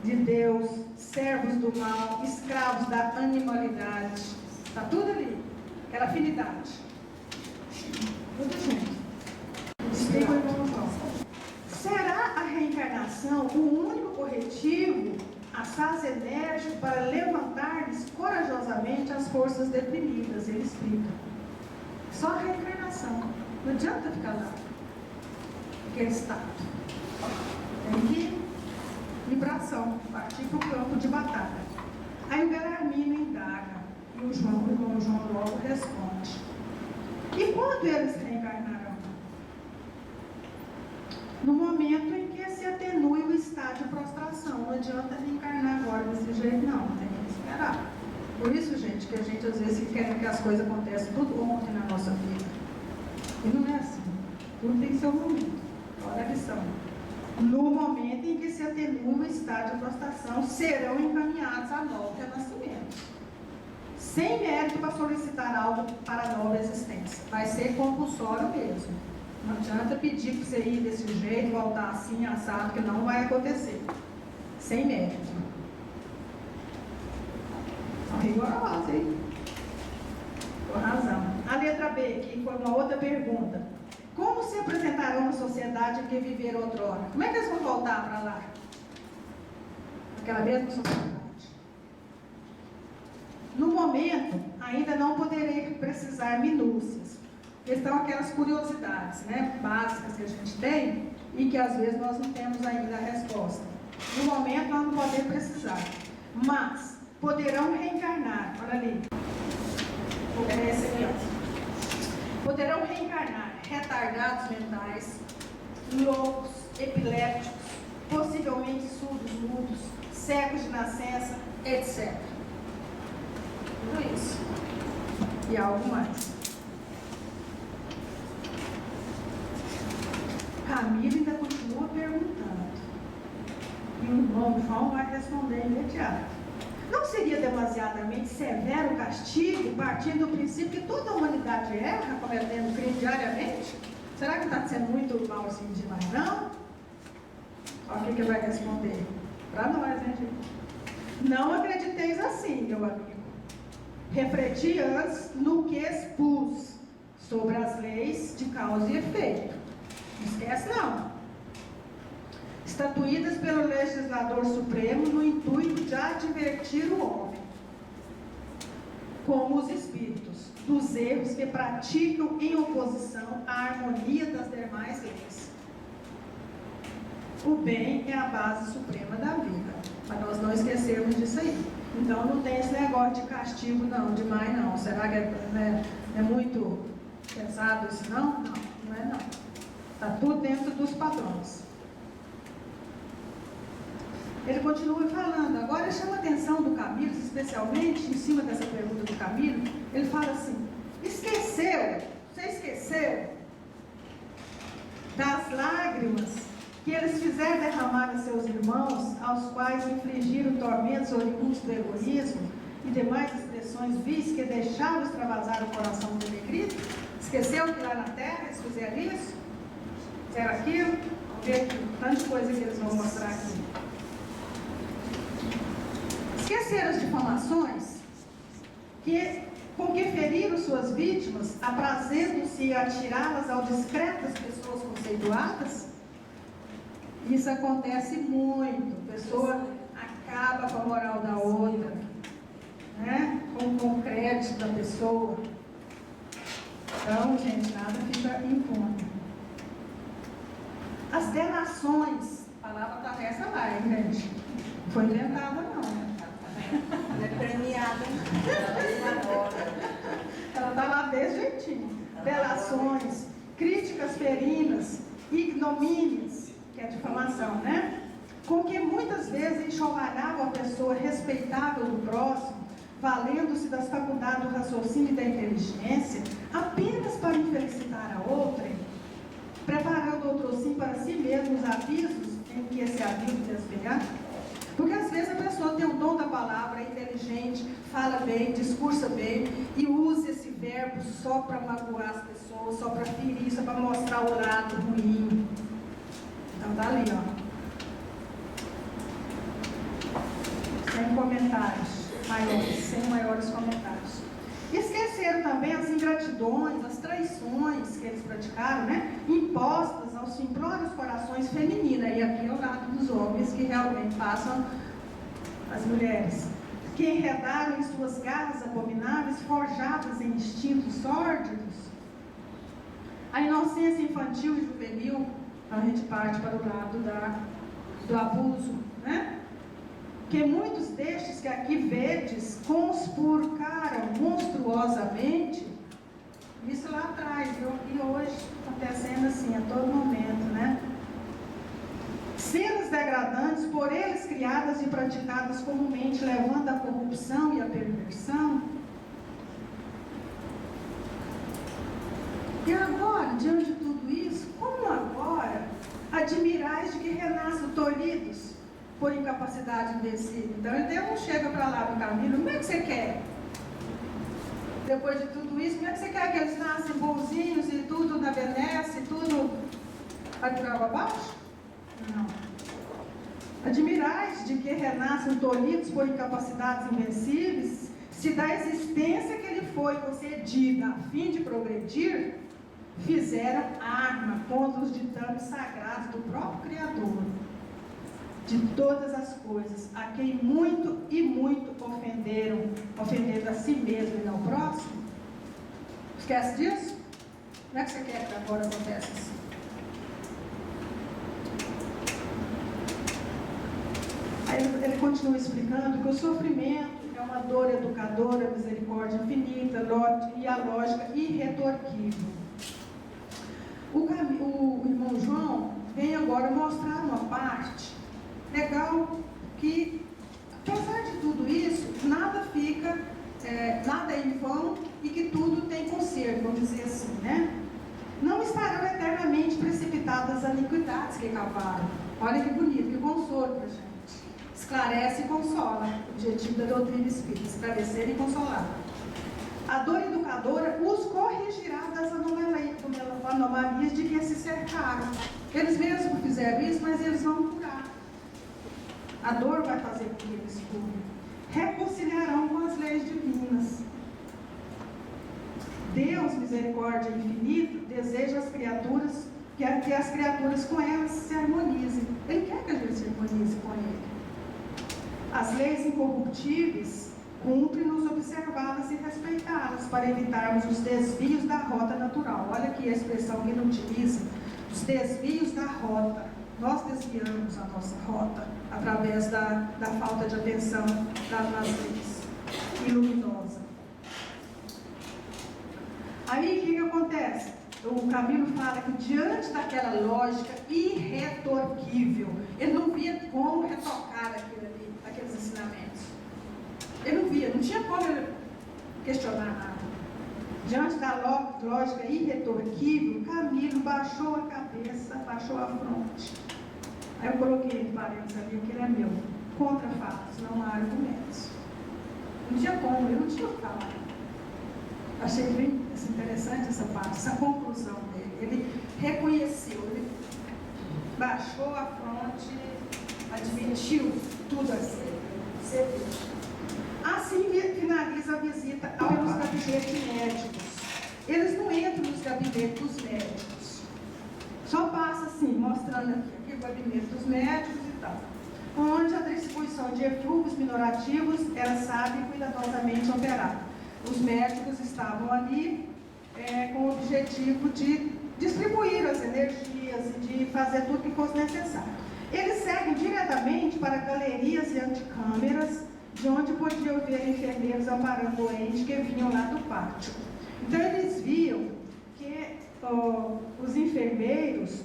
Speaker 3: de Deus, servos do mal, escravos da animalidade. Está tudo ali, aquela afinidade. Tudo junto. Será a reencarnação o único corretivo assaz enérgico para levantar-lhes corajosamente as forças deprimidas. Ele explica. Só a reencarnação. Não adianta ficar lá, aquele estado. Tem que vibração, partir para o campo de batalha. Aí o Belarmino indaga e o irmão João logo responde. E quando eles reencarnarão? No momento em que se atenue o estado de prostração. Não adianta reencarnar agora desse jeito, não. Tem que esperar. Por isso, gente, que a gente às vezes quer que as coisas aconteçam tudo ontem na nossa vida. E não é assim. Tudo tem seu momento. Olha a lição. No momento em que se atenua o estado de prostração, serão encaminhados a novo renascimento. Sem mérito para solicitar algo para a nova existência. Vai ser compulsório mesmo. Não adianta pedir para você ir desse jeito, voltar assim, assado, que não vai acontecer. Sem mérito. Rigorosa, hein? Com razão. A letra B, que foi uma outra pergunta. Como se apresentarão na sociedade em que viveram outrora? Como é que eles vão voltar para lá? Aquela mesma sociedade. No momento, ainda não poderei precisar minúcias. Estão aquelas curiosidades, né, básicas que a gente tem e que às vezes nós não temos ainda a resposta. No momento, nós não podemos precisar. Mas poderão reencarnar. Olha ali. Esse aqui, ó. Poderão reencarnar retardados mentais, loucos, epilépticos, possivelmente surdos, mudos, cegos de nascença, etc. Tudo isso. E algo mais. Camila ainda continua perguntando. E o irmão João vai responder imediato. Não seria demasiadamente severo o castigo, partindo do princípio que toda a humanidade erra, cometendo crime diariamente? Será que está sendo muito mal assim demais, não? Olha o que ele vai responder. Para nós, né, gente? Não acrediteis assim, meu amigo. Refleti antes no que expus sobre as leis de causa e efeito. Não esquece, não. Estatuídas pelo legislador supremo no intuito de advertir o homem, como os espíritos, dos erros que praticam em oposição à harmonia das demais leis. O bem é a base suprema da vida, para nós não esquecermos disso aí. Então não tem esse negócio de castigo não, demais não. Será que é muito pesado isso não? Não, não é não. Está tudo dentro dos padrões. Ele continua falando, agora chama a atenção do Camilo, especialmente em cima dessa pergunta do Camilo, ele fala assim, você esqueceu das lágrimas que eles fizeram derramar a seus irmãos, aos quais infligiram tormentos oriundos do egoísmo e demais expressões vis que deixaram extravasar o coração do negrito? Esqueceu que lá na terra eles fizeram isso? Fizeram aquilo? Vamos ver aqui, tanta coisa que eles vão mostrar aqui. Esqueceram as difamações com que feriram suas vítimas, aprazendo-se atirá-las ao discreto das pessoas conceituadas? Isso acontece muito. A pessoa acaba com a moral da outra, né? com o crédito da pessoa. Então, gente, nada fica impune. As delações, a palavra está nessa lá, hein, gente? Não foi inventada, não, né?
Speaker 4: Ela é premiada.
Speaker 3: Ela está lá desse jeitinho. Delações, críticas ferinas, ignomínias, que é difamação, né? Com que muitas vezes enxovalhavam a pessoa respeitável do próximo, valendo-se das faculdades do raciocínio e da inteligência, apenas para infelicitar a outrem, preparando outrossim para si mesmo os avisos em que esse aviso desviar. Porque às vezes a pessoa tem o dom da palavra, é inteligente, fala bem, discursa bem e usa esse verbo só para magoar as pessoas, só para ferir, só para mostrar o lado ruim. Então tá ali, ó. Sem comentários maiores, sem maiores comentários. E esqueceram também as ingratidões, as traições que eles praticaram, né? Impostas aos simplórios corações femininos. E aqui é o lado dos homens que realmente passam as mulheres, que enredaram em suas garras abomináveis, forjadas em instintos sórdidos. A inocência infantil e juvenil, a gente parte para o lado do abuso, né? Que muitos destes que aqui vedes conspurcaram monstruosamente, isso lá atrás, viu? E hoje acontecendo assim a todo momento, né? Cenas degradantes, por eles criadas e praticadas comumente, levando à corrupção e à perversão. E agora, diante de tudo isso, como agora admirais de que renasçam tolhidos por incapacidade invencível? Então, Deus não chega para lá do caminho, como é que você quer? Depois de tudo isso, como é que você quer que eles nasçam bonzinhos e tudo na benesse, e tudo aqui para baixo? Não. Admirais de que renasçam tolhidos por incapacidades invencíveis, se da existência que lhe foi concedida a fim de progredir, fizeram arma contra os ditames sagrados do próprio Criador, de todas as coisas, a quem muito e muito ofenderam, ofendendo a si mesmo e ao próximo. Esquece disso? Como é que você quer que agora aconteça assim? Aí ele continua explicando que o sofrimento é uma dor educadora, misericórdia infinita e a lógica irretorquível. O irmão João vem agora mostrar uma parte legal que, apesar de tudo isso, nada fica, nada é em vão e que tudo tem conserto, vamos dizer assim, né? Não estarão eternamente precipitadas as iniquidades que cavaram. Olha que bonito, que consolo para a gente. Esclarece e consola. O objetivo da doutrina espírita: esclarecer e consolar. A dor educadora os corrigirá das anomalias de que se cercaram. Eles mesmos fizeram isso, mas eles vão curar. A dor vai fazer com que eles curem. Reconciliarão com as leis divinas. Deus, misericórdia infinita, deseja as criaturas, que as criaturas com elas se harmonizem. Ele quer que a gente se harmonize com Ele. As leis incorruptíveis, cumpre-nos observá-las e respeitá-las, para evitarmos os desvios da rota natural. Olha aqui a expressão que ele utiliza: os desvios da rota. Nós desviamos a nossa rota através da falta de atenção nas leis iluminosa. Aí o que acontece? O Camilo fala que diante daquela lógica irretorquível, ele não via como retocar aquilo ali, aqueles ensinamentos. Ele não via, não tinha como ele questionar nada. Diante da lógica irretorquível, Camilo baixou a cabeça, baixou a fronte. Aí eu coloquei em parênteses ali, que ele é meu. Contra fatos, não há argumentos. Não tinha como, ele não tinha o que falar. Achei bem interessante essa parte, essa conclusão dele. Ele reconheceu, ele baixou a fronte, admitiu tudo assim. Assim finaliza a visita aos gabinetes médicos. Eles não entram nos gabinetes dos médicos. Só passa assim, mostrando aqui o gabinete dos médicos e tal. Onde a distribuição de eflúvios minorativos era sábia e cuidadosamente operada. Os médicos estavam ali com o objetivo de distribuir as energias e de fazer tudo que fosse necessário. Eles seguem diretamente para galerias e antecâmeras, de onde podiam ver enfermeiros amparando doentes que vinham lá do pátio. Então eles viam que os enfermeiros,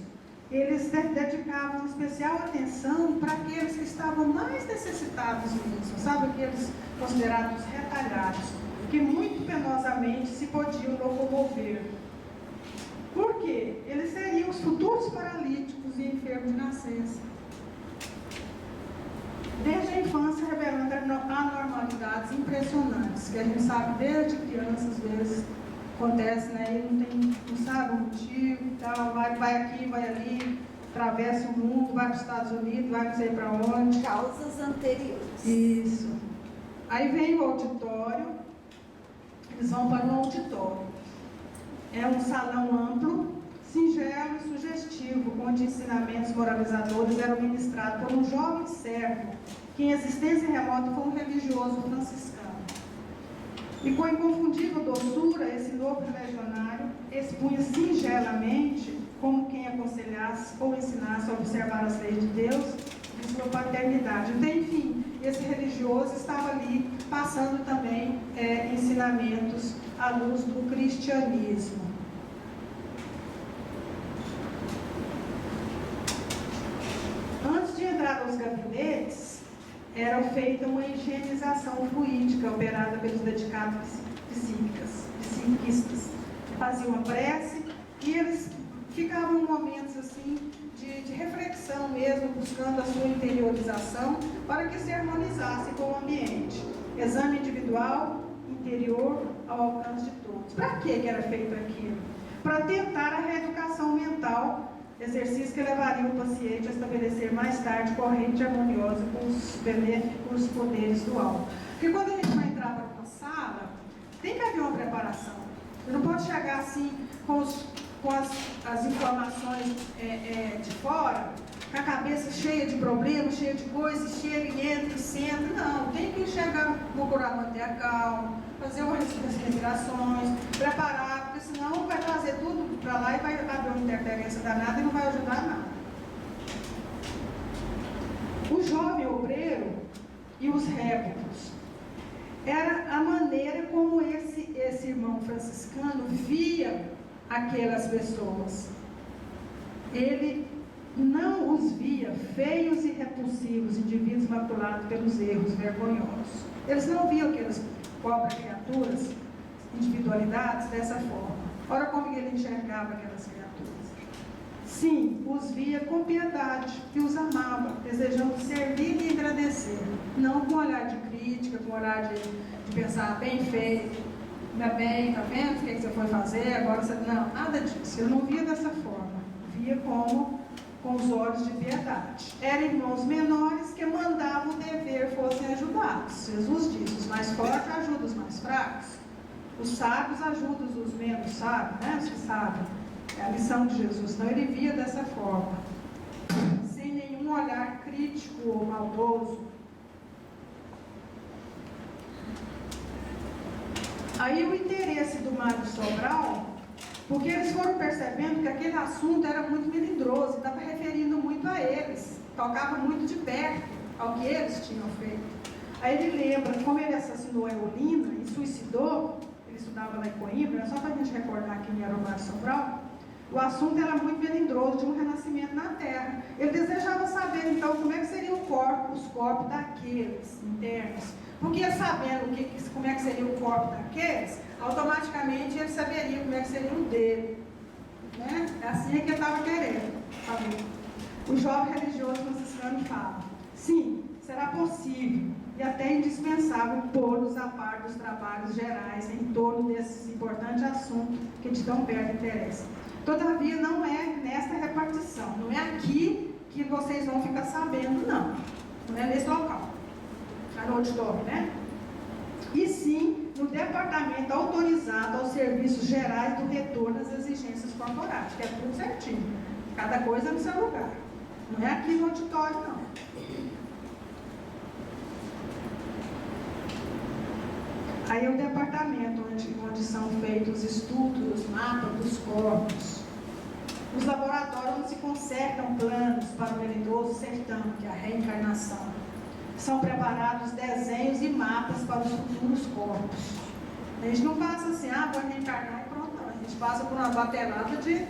Speaker 3: eles dedicavam especial atenção para aqueles que estavam mais necessitados mesmo, sabe, aqueles considerados retalhados, que muito penosamente se podiam locomover. Por quê? Eles seriam os futuros paralíticos e enfermos de nascença. Desde a infância, revelando anormalidades impressionantes, que a gente sabe desde criança, às vezes, acontece, né? E não sabe o motivo, então, vai aqui, vai ali, atravessa o mundo, vai para os Estados Unidos, vai não sei para onde.
Speaker 4: Causas anteriores.
Speaker 3: Isso. Aí vem o auditório, eles vão para um auditório. É um salão amplo, singelo e sugestivo, onde ensinamentos moralizadores eram ministrados por um jovem servo, que em existência remota foi um religioso franciscano. E com inconfundível doçura, esse novo legionário expunha singelamente como quem aconselhasse ou ensinasse a observar as leis de Deus e sua paternidade. Então, enfim, esse religioso estava ali passando também ensinamentos à luz do cristianismo. Antes de entrar nos gabinetes, era feita uma higienização fluídica operada pelos dedicados psiquistas. Faziam uma prece e eles ficavam em momentos assim de reflexão mesmo, buscando a sua interiorização para que se harmonizasse com o ambiente. Exame individual, interior, ao alcance de todos. Para que era feito aquilo? Para tentar a reeducação mental, exercício que levaria o paciente a estabelecer mais tarde corrente harmoniosa com os benéficos poderes do alto. Porque quando a gente vai entrar para uma sala, tem que haver uma preparação. Você não pode chegar assim com as informações de fora, com a cabeça cheia de problemas, cheia de coisas, chega e entra e senta. Não, tem que chegar, procurar manter a calma, fazer umas respirações, preparar, porque senão vai trazer tudo para lá e vai abrir uma interferência danada e não vai ajudar nada. O jovem obreiro e os réprobos era a maneira como esse irmão franciscano via aquelas pessoas. Ele não os via feios e repulsivos, indivíduos maculados pelos erros vergonhosos. Eles não viam aquelas pobres criaturas, individualidades, dessa forma. Ora, como ele enxergava aquelas criaturas? Sim, os via com piedade e os amava, desejando servir e agradecer. Não com olhar de crítica, com olhar de pensar, bem feito, ainda bem, tá vendo o que você foi fazer, agora você... Não, nada disso. Eu não via dessa forma. Via como com os olhos de piedade. Eram irmãos menores que mandavam o dever fossem ajudados. Jesus disse, os mais fortes ajudam os mais fracos. Os sábios ajudam os menos sábios, né? Os que sabem. É a lição de Jesus. Então ele via dessa forma. Sem nenhum olhar crítico ou maldoso. Aí o interesse do Mário Sobral, porque eles foram percebendo que aquele assunto era muito melindroso, estava referindo muito a eles, tocava muito de perto ao que eles tinham feito. Aí ele lembra como ele assassinou a Eulina e suicidou, ele estudava lá em Coimbra, só para a gente recordar quem era o Mário Sobral. O assunto era muito melindroso, de um renascimento na Terra. Ele desejava saber, então, como é que seriam os corpos daqueles internos. Porque sabendo como é que seria o corpo daqueles, automaticamente ele saberia como é que seria o dele. Né? É assim que ele estava querendo saber. O jovem religioso franciscano fala, sim, será possível e até indispensável pô-los a par dos trabalhos gerais em torno desses importantes assuntos que de tão perto interessam. Todavia, não é nesta repartição, não é aqui que vocês vão ficar sabendo, não. Não é nesse local. No auditório, né? E sim no departamento autorizado aos serviços gerais do retorno às exigências corporais, que é tudo certinho, cada coisa no seu lugar, não é aqui no auditório, não. Aí é o departamento onde são feitos os estudos, os mapas dos corpos, os laboratórios onde se consertam planos para o melindroso sertão, que é a reencarnação. São preparados desenhos e mapas para os futuros corpos. A gente não passa assim, vou reencarnar e pronto. Não. A gente passa por uma batelada de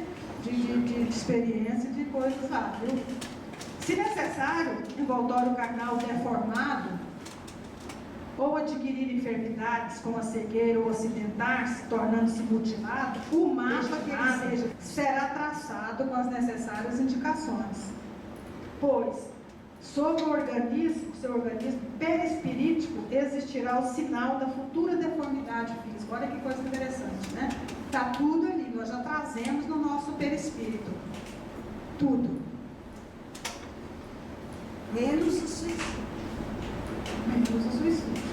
Speaker 3: experiência, de coisas lá, viu? Se necessário, envoltório carnal deformado, ou adquirir enfermidades como a cegueira ou acidentar-se, tornando-se mutilado, o mapa que ele seja será traçado com as necessárias indicações. Pois, sobre o organismo, seu organismo perispirítico, existirá o sinal da futura deformidade física. Olha que coisa interessante, né? Está tudo ali, nós já trazemos no nosso perispírito. Tudo. Menos o suicídio. Menos o suicídio.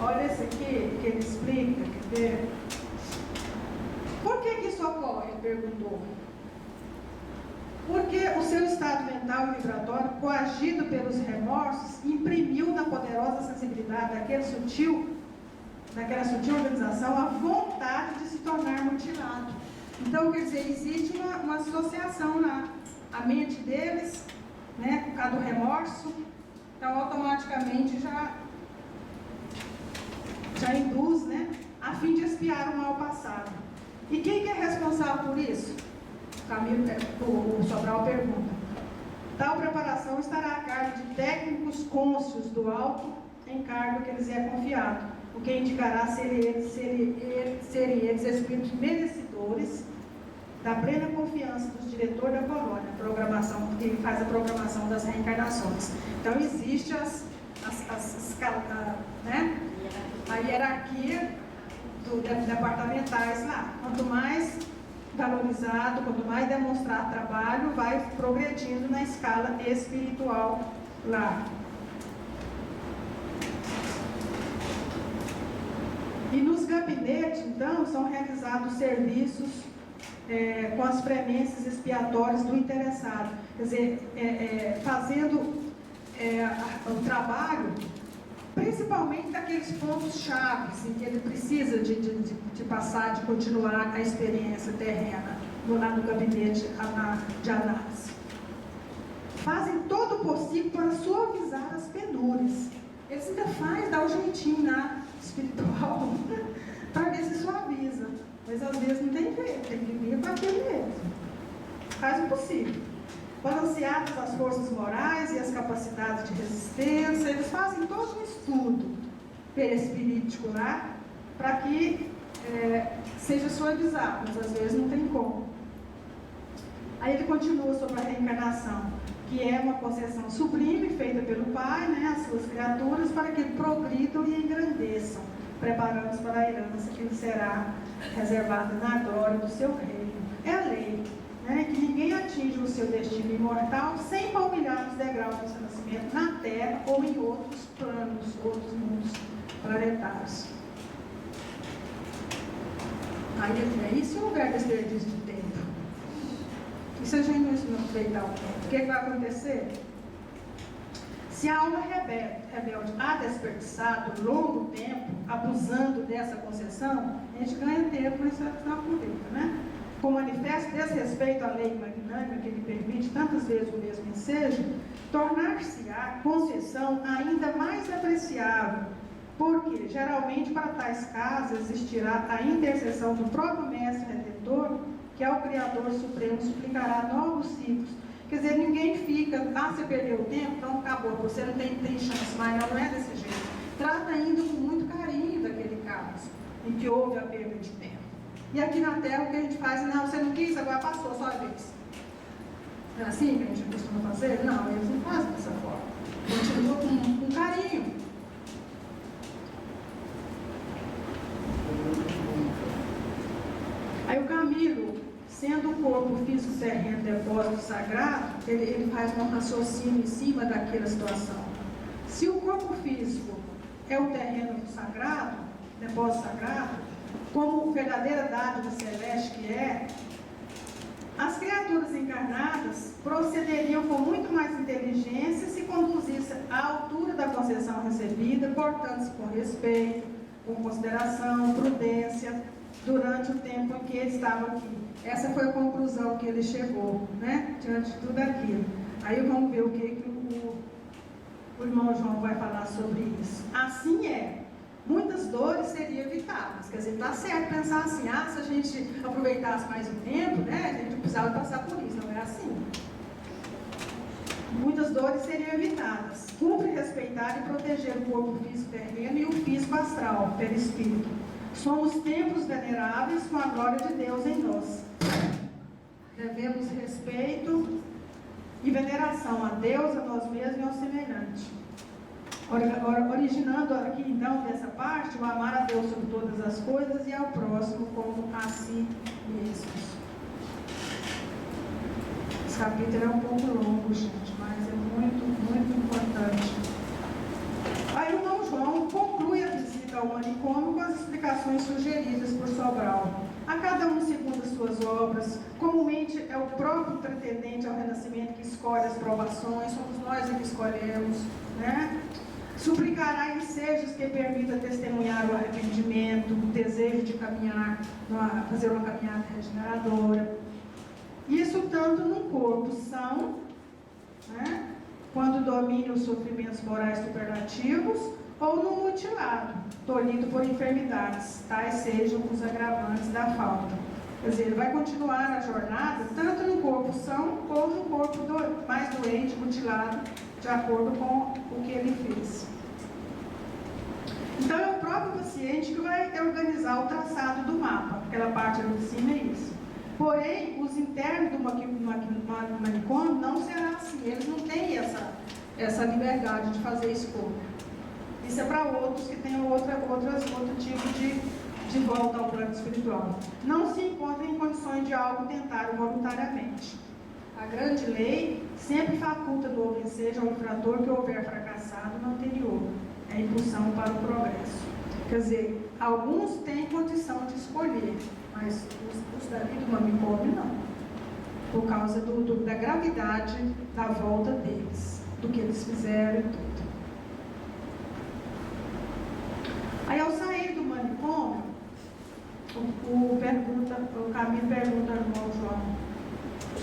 Speaker 3: Olha esse aqui que ele explica, quer ver? Por que isso ocorre? Ele perguntou. Porque o seu estado mental e vibratório, coagido pelos remorsos, imprimiu na poderosa sensibilidade daquela sutil organização a vontade de se tornar mutilado. Então, quer dizer, existe uma associação lá. A mente deles, né, por causa do remorso, então automaticamente já induz, né, a fim de expiar o mal passado. E quem que é responsável por isso? O Sobral pergunta. Tal preparação estará a cargo de técnicos cônscios do alto encargo que lhes é confiado, o que indicará serem eles espíritos merecedores da plena confiança dos diretores da colônia, que faz a programação das reencarnações. Então existe a hierarquia departamentais lá. Quanto mais valorizado, quanto mais demonstrar trabalho, vai progredindo na escala espiritual lá. E nos gabinetes, então, são realizados serviços com as premências expiatórias do interessado. Quer dizer, fazendo o trabalho, principalmente daqueles pontos chaves em que ele precisa de passar, de continuar a experiência terrena, lá no gabinete de análise. Fazem todo o possível para suavizar as penúrias. Eles ainda dá um jeitinho na espiritual para ver se suaviza. Mas às vezes não tem jeito, tem que vir com aquele mesmo. Faz o possível. Balanceadas as forças morais e as capacidades de resistência, eles fazem todo um estudo perispirítico lá, para que seja suavizado, mas às vezes não tem como. Aí ele continua sobre a reencarnação, que é uma concessão sublime feita pelo Pai, né, às suas criaturas, para que progridam e engrandeçam, preparando-os para a herança que lhes será reservada na glória do seu reino. É a lei, né, que ninguém atinja o seu destino imortal sem palmilhar os degraus do seu nascimento na Terra ou em outros planos, outros mundos planetários. Aí, isso é um lugar desperdício de tempo. E se a gente não aproveitar o tempo, o que vai acontecer? Se a alma rebelde há desperdiçado longo tempo, abusando dessa concessão, a gente ganha tempo, mas não aproveita, né? Com manifesto desrespeito à lei magnânima que lhe permite tantas vezes o mesmo ensejo, tornar-se-á concessão ainda mais apreciável, porque geralmente para tais casos existirá a intercessão do próprio Mestre Redentor, que ao Criador Supremo suplicará novos ciclos. Quer dizer, ninguém fica, você perdeu o tempo, então acabou, você não tem chance mais, não é desse jeito. Trata ainda com muito carinho daquele caso, em que houve a perda de tempo. E aqui na Terra o que a gente faz, não, você não quis, agora passou, só a vez. Não é assim que a gente costuma fazer? Não, eles não fazem dessa forma. Continua com carinho. Aí o Camilo, sendo o corpo físico terreno depósito sagrado, ele faz um raciocínio em cima daquela situação. Se o corpo físico é o terreno sagrado, depósito sagrado, como verdadeira dádiva celeste que é, as criaturas encarnadas procederiam com muito mais inteligência se conduzissem à altura da concessão recebida, portando-se com respeito, com consideração, prudência, durante o tempo em que ele estava aqui. Essa foi a conclusão que ele chegou, né? Diante de tudo aquilo. Aí vamos ver o que o irmão João vai falar sobre isso. Assim é. Muitas dores seriam evitadas. Quer dizer, está certo pensar assim, se a gente aproveitasse mais o tempo, né? A gente não precisava passar por isso, não é assim. Muitas dores seriam evitadas. Cumpre respeitar e proteger o corpo físico terreno e o físico astral, perispírito. Somos templos veneráveis com a glória de Deus em nós. Devemos respeito e veneração a Deus, a nós mesmos e ao semelhante. Originando aqui então dessa parte o amar a Deus sobre todas as coisas e ao próximo como a si mesmos. Esse capítulo é um pouco longo, gente, mas é muito, muito importante. Aí o irmão João conclui a visita ao manicômio com as explicações sugeridas por Sobral. a cada um segundo as suas obras. Comumente é o próprio pretendente ao renascimento que escolhe as provações, somos nós que escolhemos, né? Suplicará ensejos que permitam testemunhar o arrependimento, o desejo de caminhar, fazer uma caminhada regeneradora. Isso tanto no corpo são, né, quando domina os sofrimentos morais superlativos, ou no mutilado, tolhido por enfermidades, tais sejam os agravantes da falta. Quer dizer, ele vai continuar a jornada tanto no corpo são, ou no corpo mais doente, mutilado, de acordo com o que ele fez. Então é o próprio paciente que vai organizar o traçado do mapa. Aquela parte ali de cima é isso. Porém, os internos do manicômio não será assim. Eles não têm essa liberdade de fazer escolha. Isso é para outros que têm outro tipo de volta ao plano espiritual. Não se encontram em condições de algo tentado voluntariamente. A grande lei sempre faculta do homem seja o infrator que houver fracassado no anterior. É a impulsão para o progresso. Quer dizer, alguns têm condição de escolher, mas os dali do manicômio não. Por causa da gravidade da volta deles, do que eles fizeram e tudo. Aí ao sair do manicômio, o Camilo pergunta ao irmão João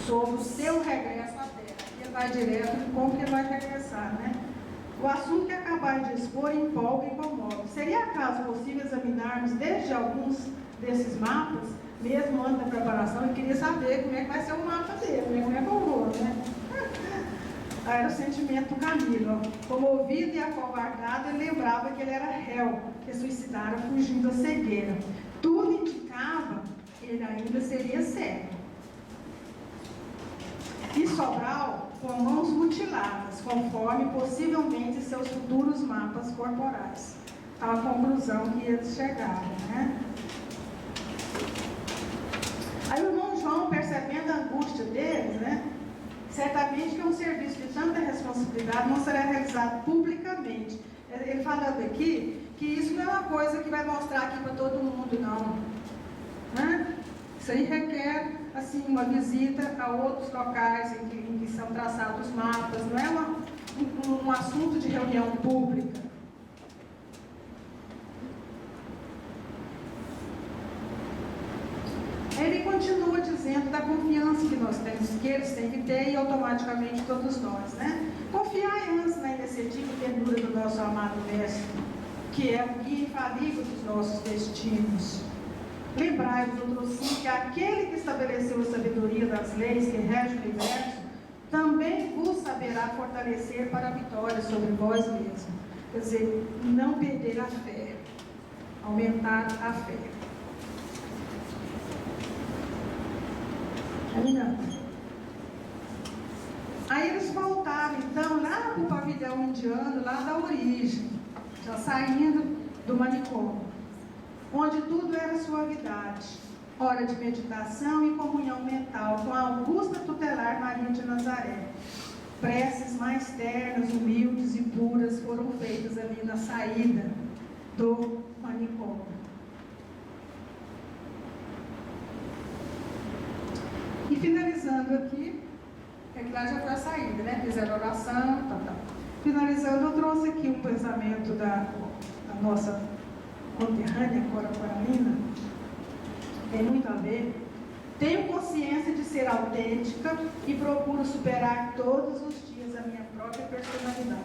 Speaker 3: sobre o seu regresso à Terra. Ele vai direto de como que ele vai regressar, né? O assunto que acabaram de expor empolga e comove. Seria acaso possível examinarmos desde alguns desses mapas, mesmo antes da preparação? Eu queria saber como é que vai ser o mapa dele, como é que eu vou, né? Aí era o sentimento do Camilo. Comovido e acovardado, ele lembrava que ele era réu, que suicidara fugindo da cegueira. Tudo indicava que ele ainda seria cego. E Sobral com mãos mutiladas, conforme possivelmente seus futuros mapas corporais. A conclusão que eles chegaram, né? Aí o irmão João, percebendo a angústia deles, né? Certamente que um serviço de tanta responsabilidade não será realizado publicamente. Ele falando aqui que isso não é uma coisa que vai mostrar aqui para todo mundo, não. Né? Isso aí requer, assim, uma visita a outros locais em que são traçados mapas. Não é um assunto de reunião pública. Ele continua dizendo da confiança que nós temos, que eles têm que ter e automaticamente todos nós, né? Confiai antes na iniciativa e ternura do nosso amado Mestre, que é o guia infalível dos nossos destinos. Lembrai-vos, outrossim, que aquele que estabeleceu a sabedoria das leis que regem o universo, também vos saberá fortalecer para a vitória sobre vós mesmos. Quer dizer, não perder a fé, aumentar a fé. Aí eles voltaram então lá para o pavilhão indiano, lá da origem, já saindo do manicômio, onde tudo era suavidade, hora de meditação e comunhão mental com a augusta tutelar Maria de Nazaré. Preces mais ternas, humildes e puras foram feitas ali na saída do manicômio. E finalizando aqui, é que lá já foi a saída, né? Fizeram oração, tal. Finalizando, eu trouxe aqui um pensamento da nossa conterrânea, Cora Coralina, tem muito a ver. Tenho consciência de ser autêntica e procuro superar todos os dias a minha própria personalidade,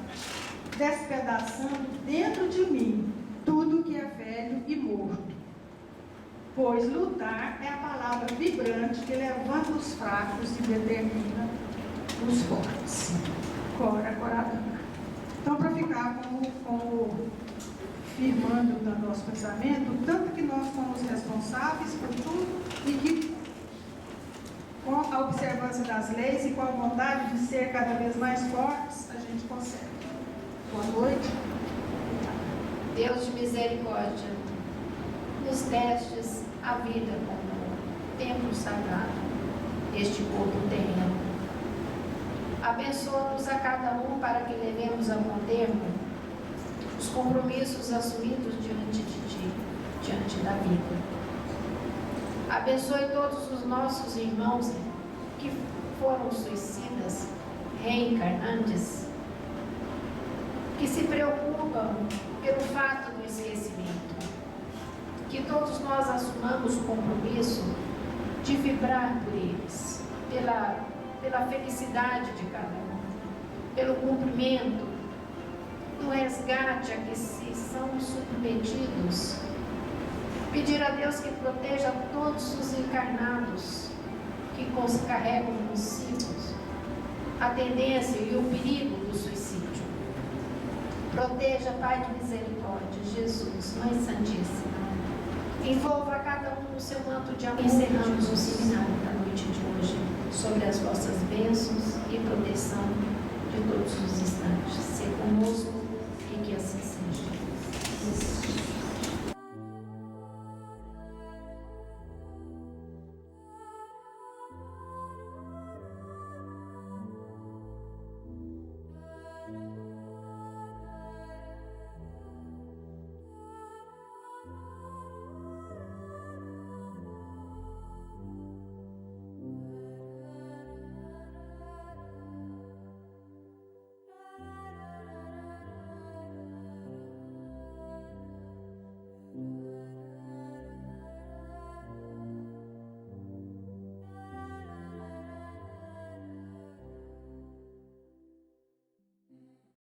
Speaker 3: despedaçando dentro de mim tudo que é velho e morto. Pois lutar é a palavra vibrante que levanta os fracos e determina os fortes. Cora Coralina. Então, para ficar como firmando no nosso pensamento, tanto que nós somos responsáveis por tudo e que, com a observância das leis e com a vontade de ser cada vez mais fortes, a gente consegue. Boa noite.
Speaker 5: Deus de misericórdia, nos destes a vida como templo sagrado, este corpo terreno. Abençoa-nos a cada um para que levemos a bom termo os compromissos assumidos diante de Ti, diante da vida. Abençoe todos os nossos irmãos que foram suicidas, reencarnantes, que se preocupam pelo fato do esquecimento. Que todos nós assumamos o compromisso de vibrar por eles, pela felicidade de cada um, pelo cumprimento, do resgate a que se são submetidos. Pedir a Deus que proteja todos os encarnados que carregam consigo a tendência e o perigo do suicídio. Proteja, Pai de misericórdia, Jesus, Mãe Santíssima. Envolva cada um no seu manto de amor. Encerramos o seminário da noite de hoje sobre as vossas bênçãos e proteção de todos os instantes. Ser conosco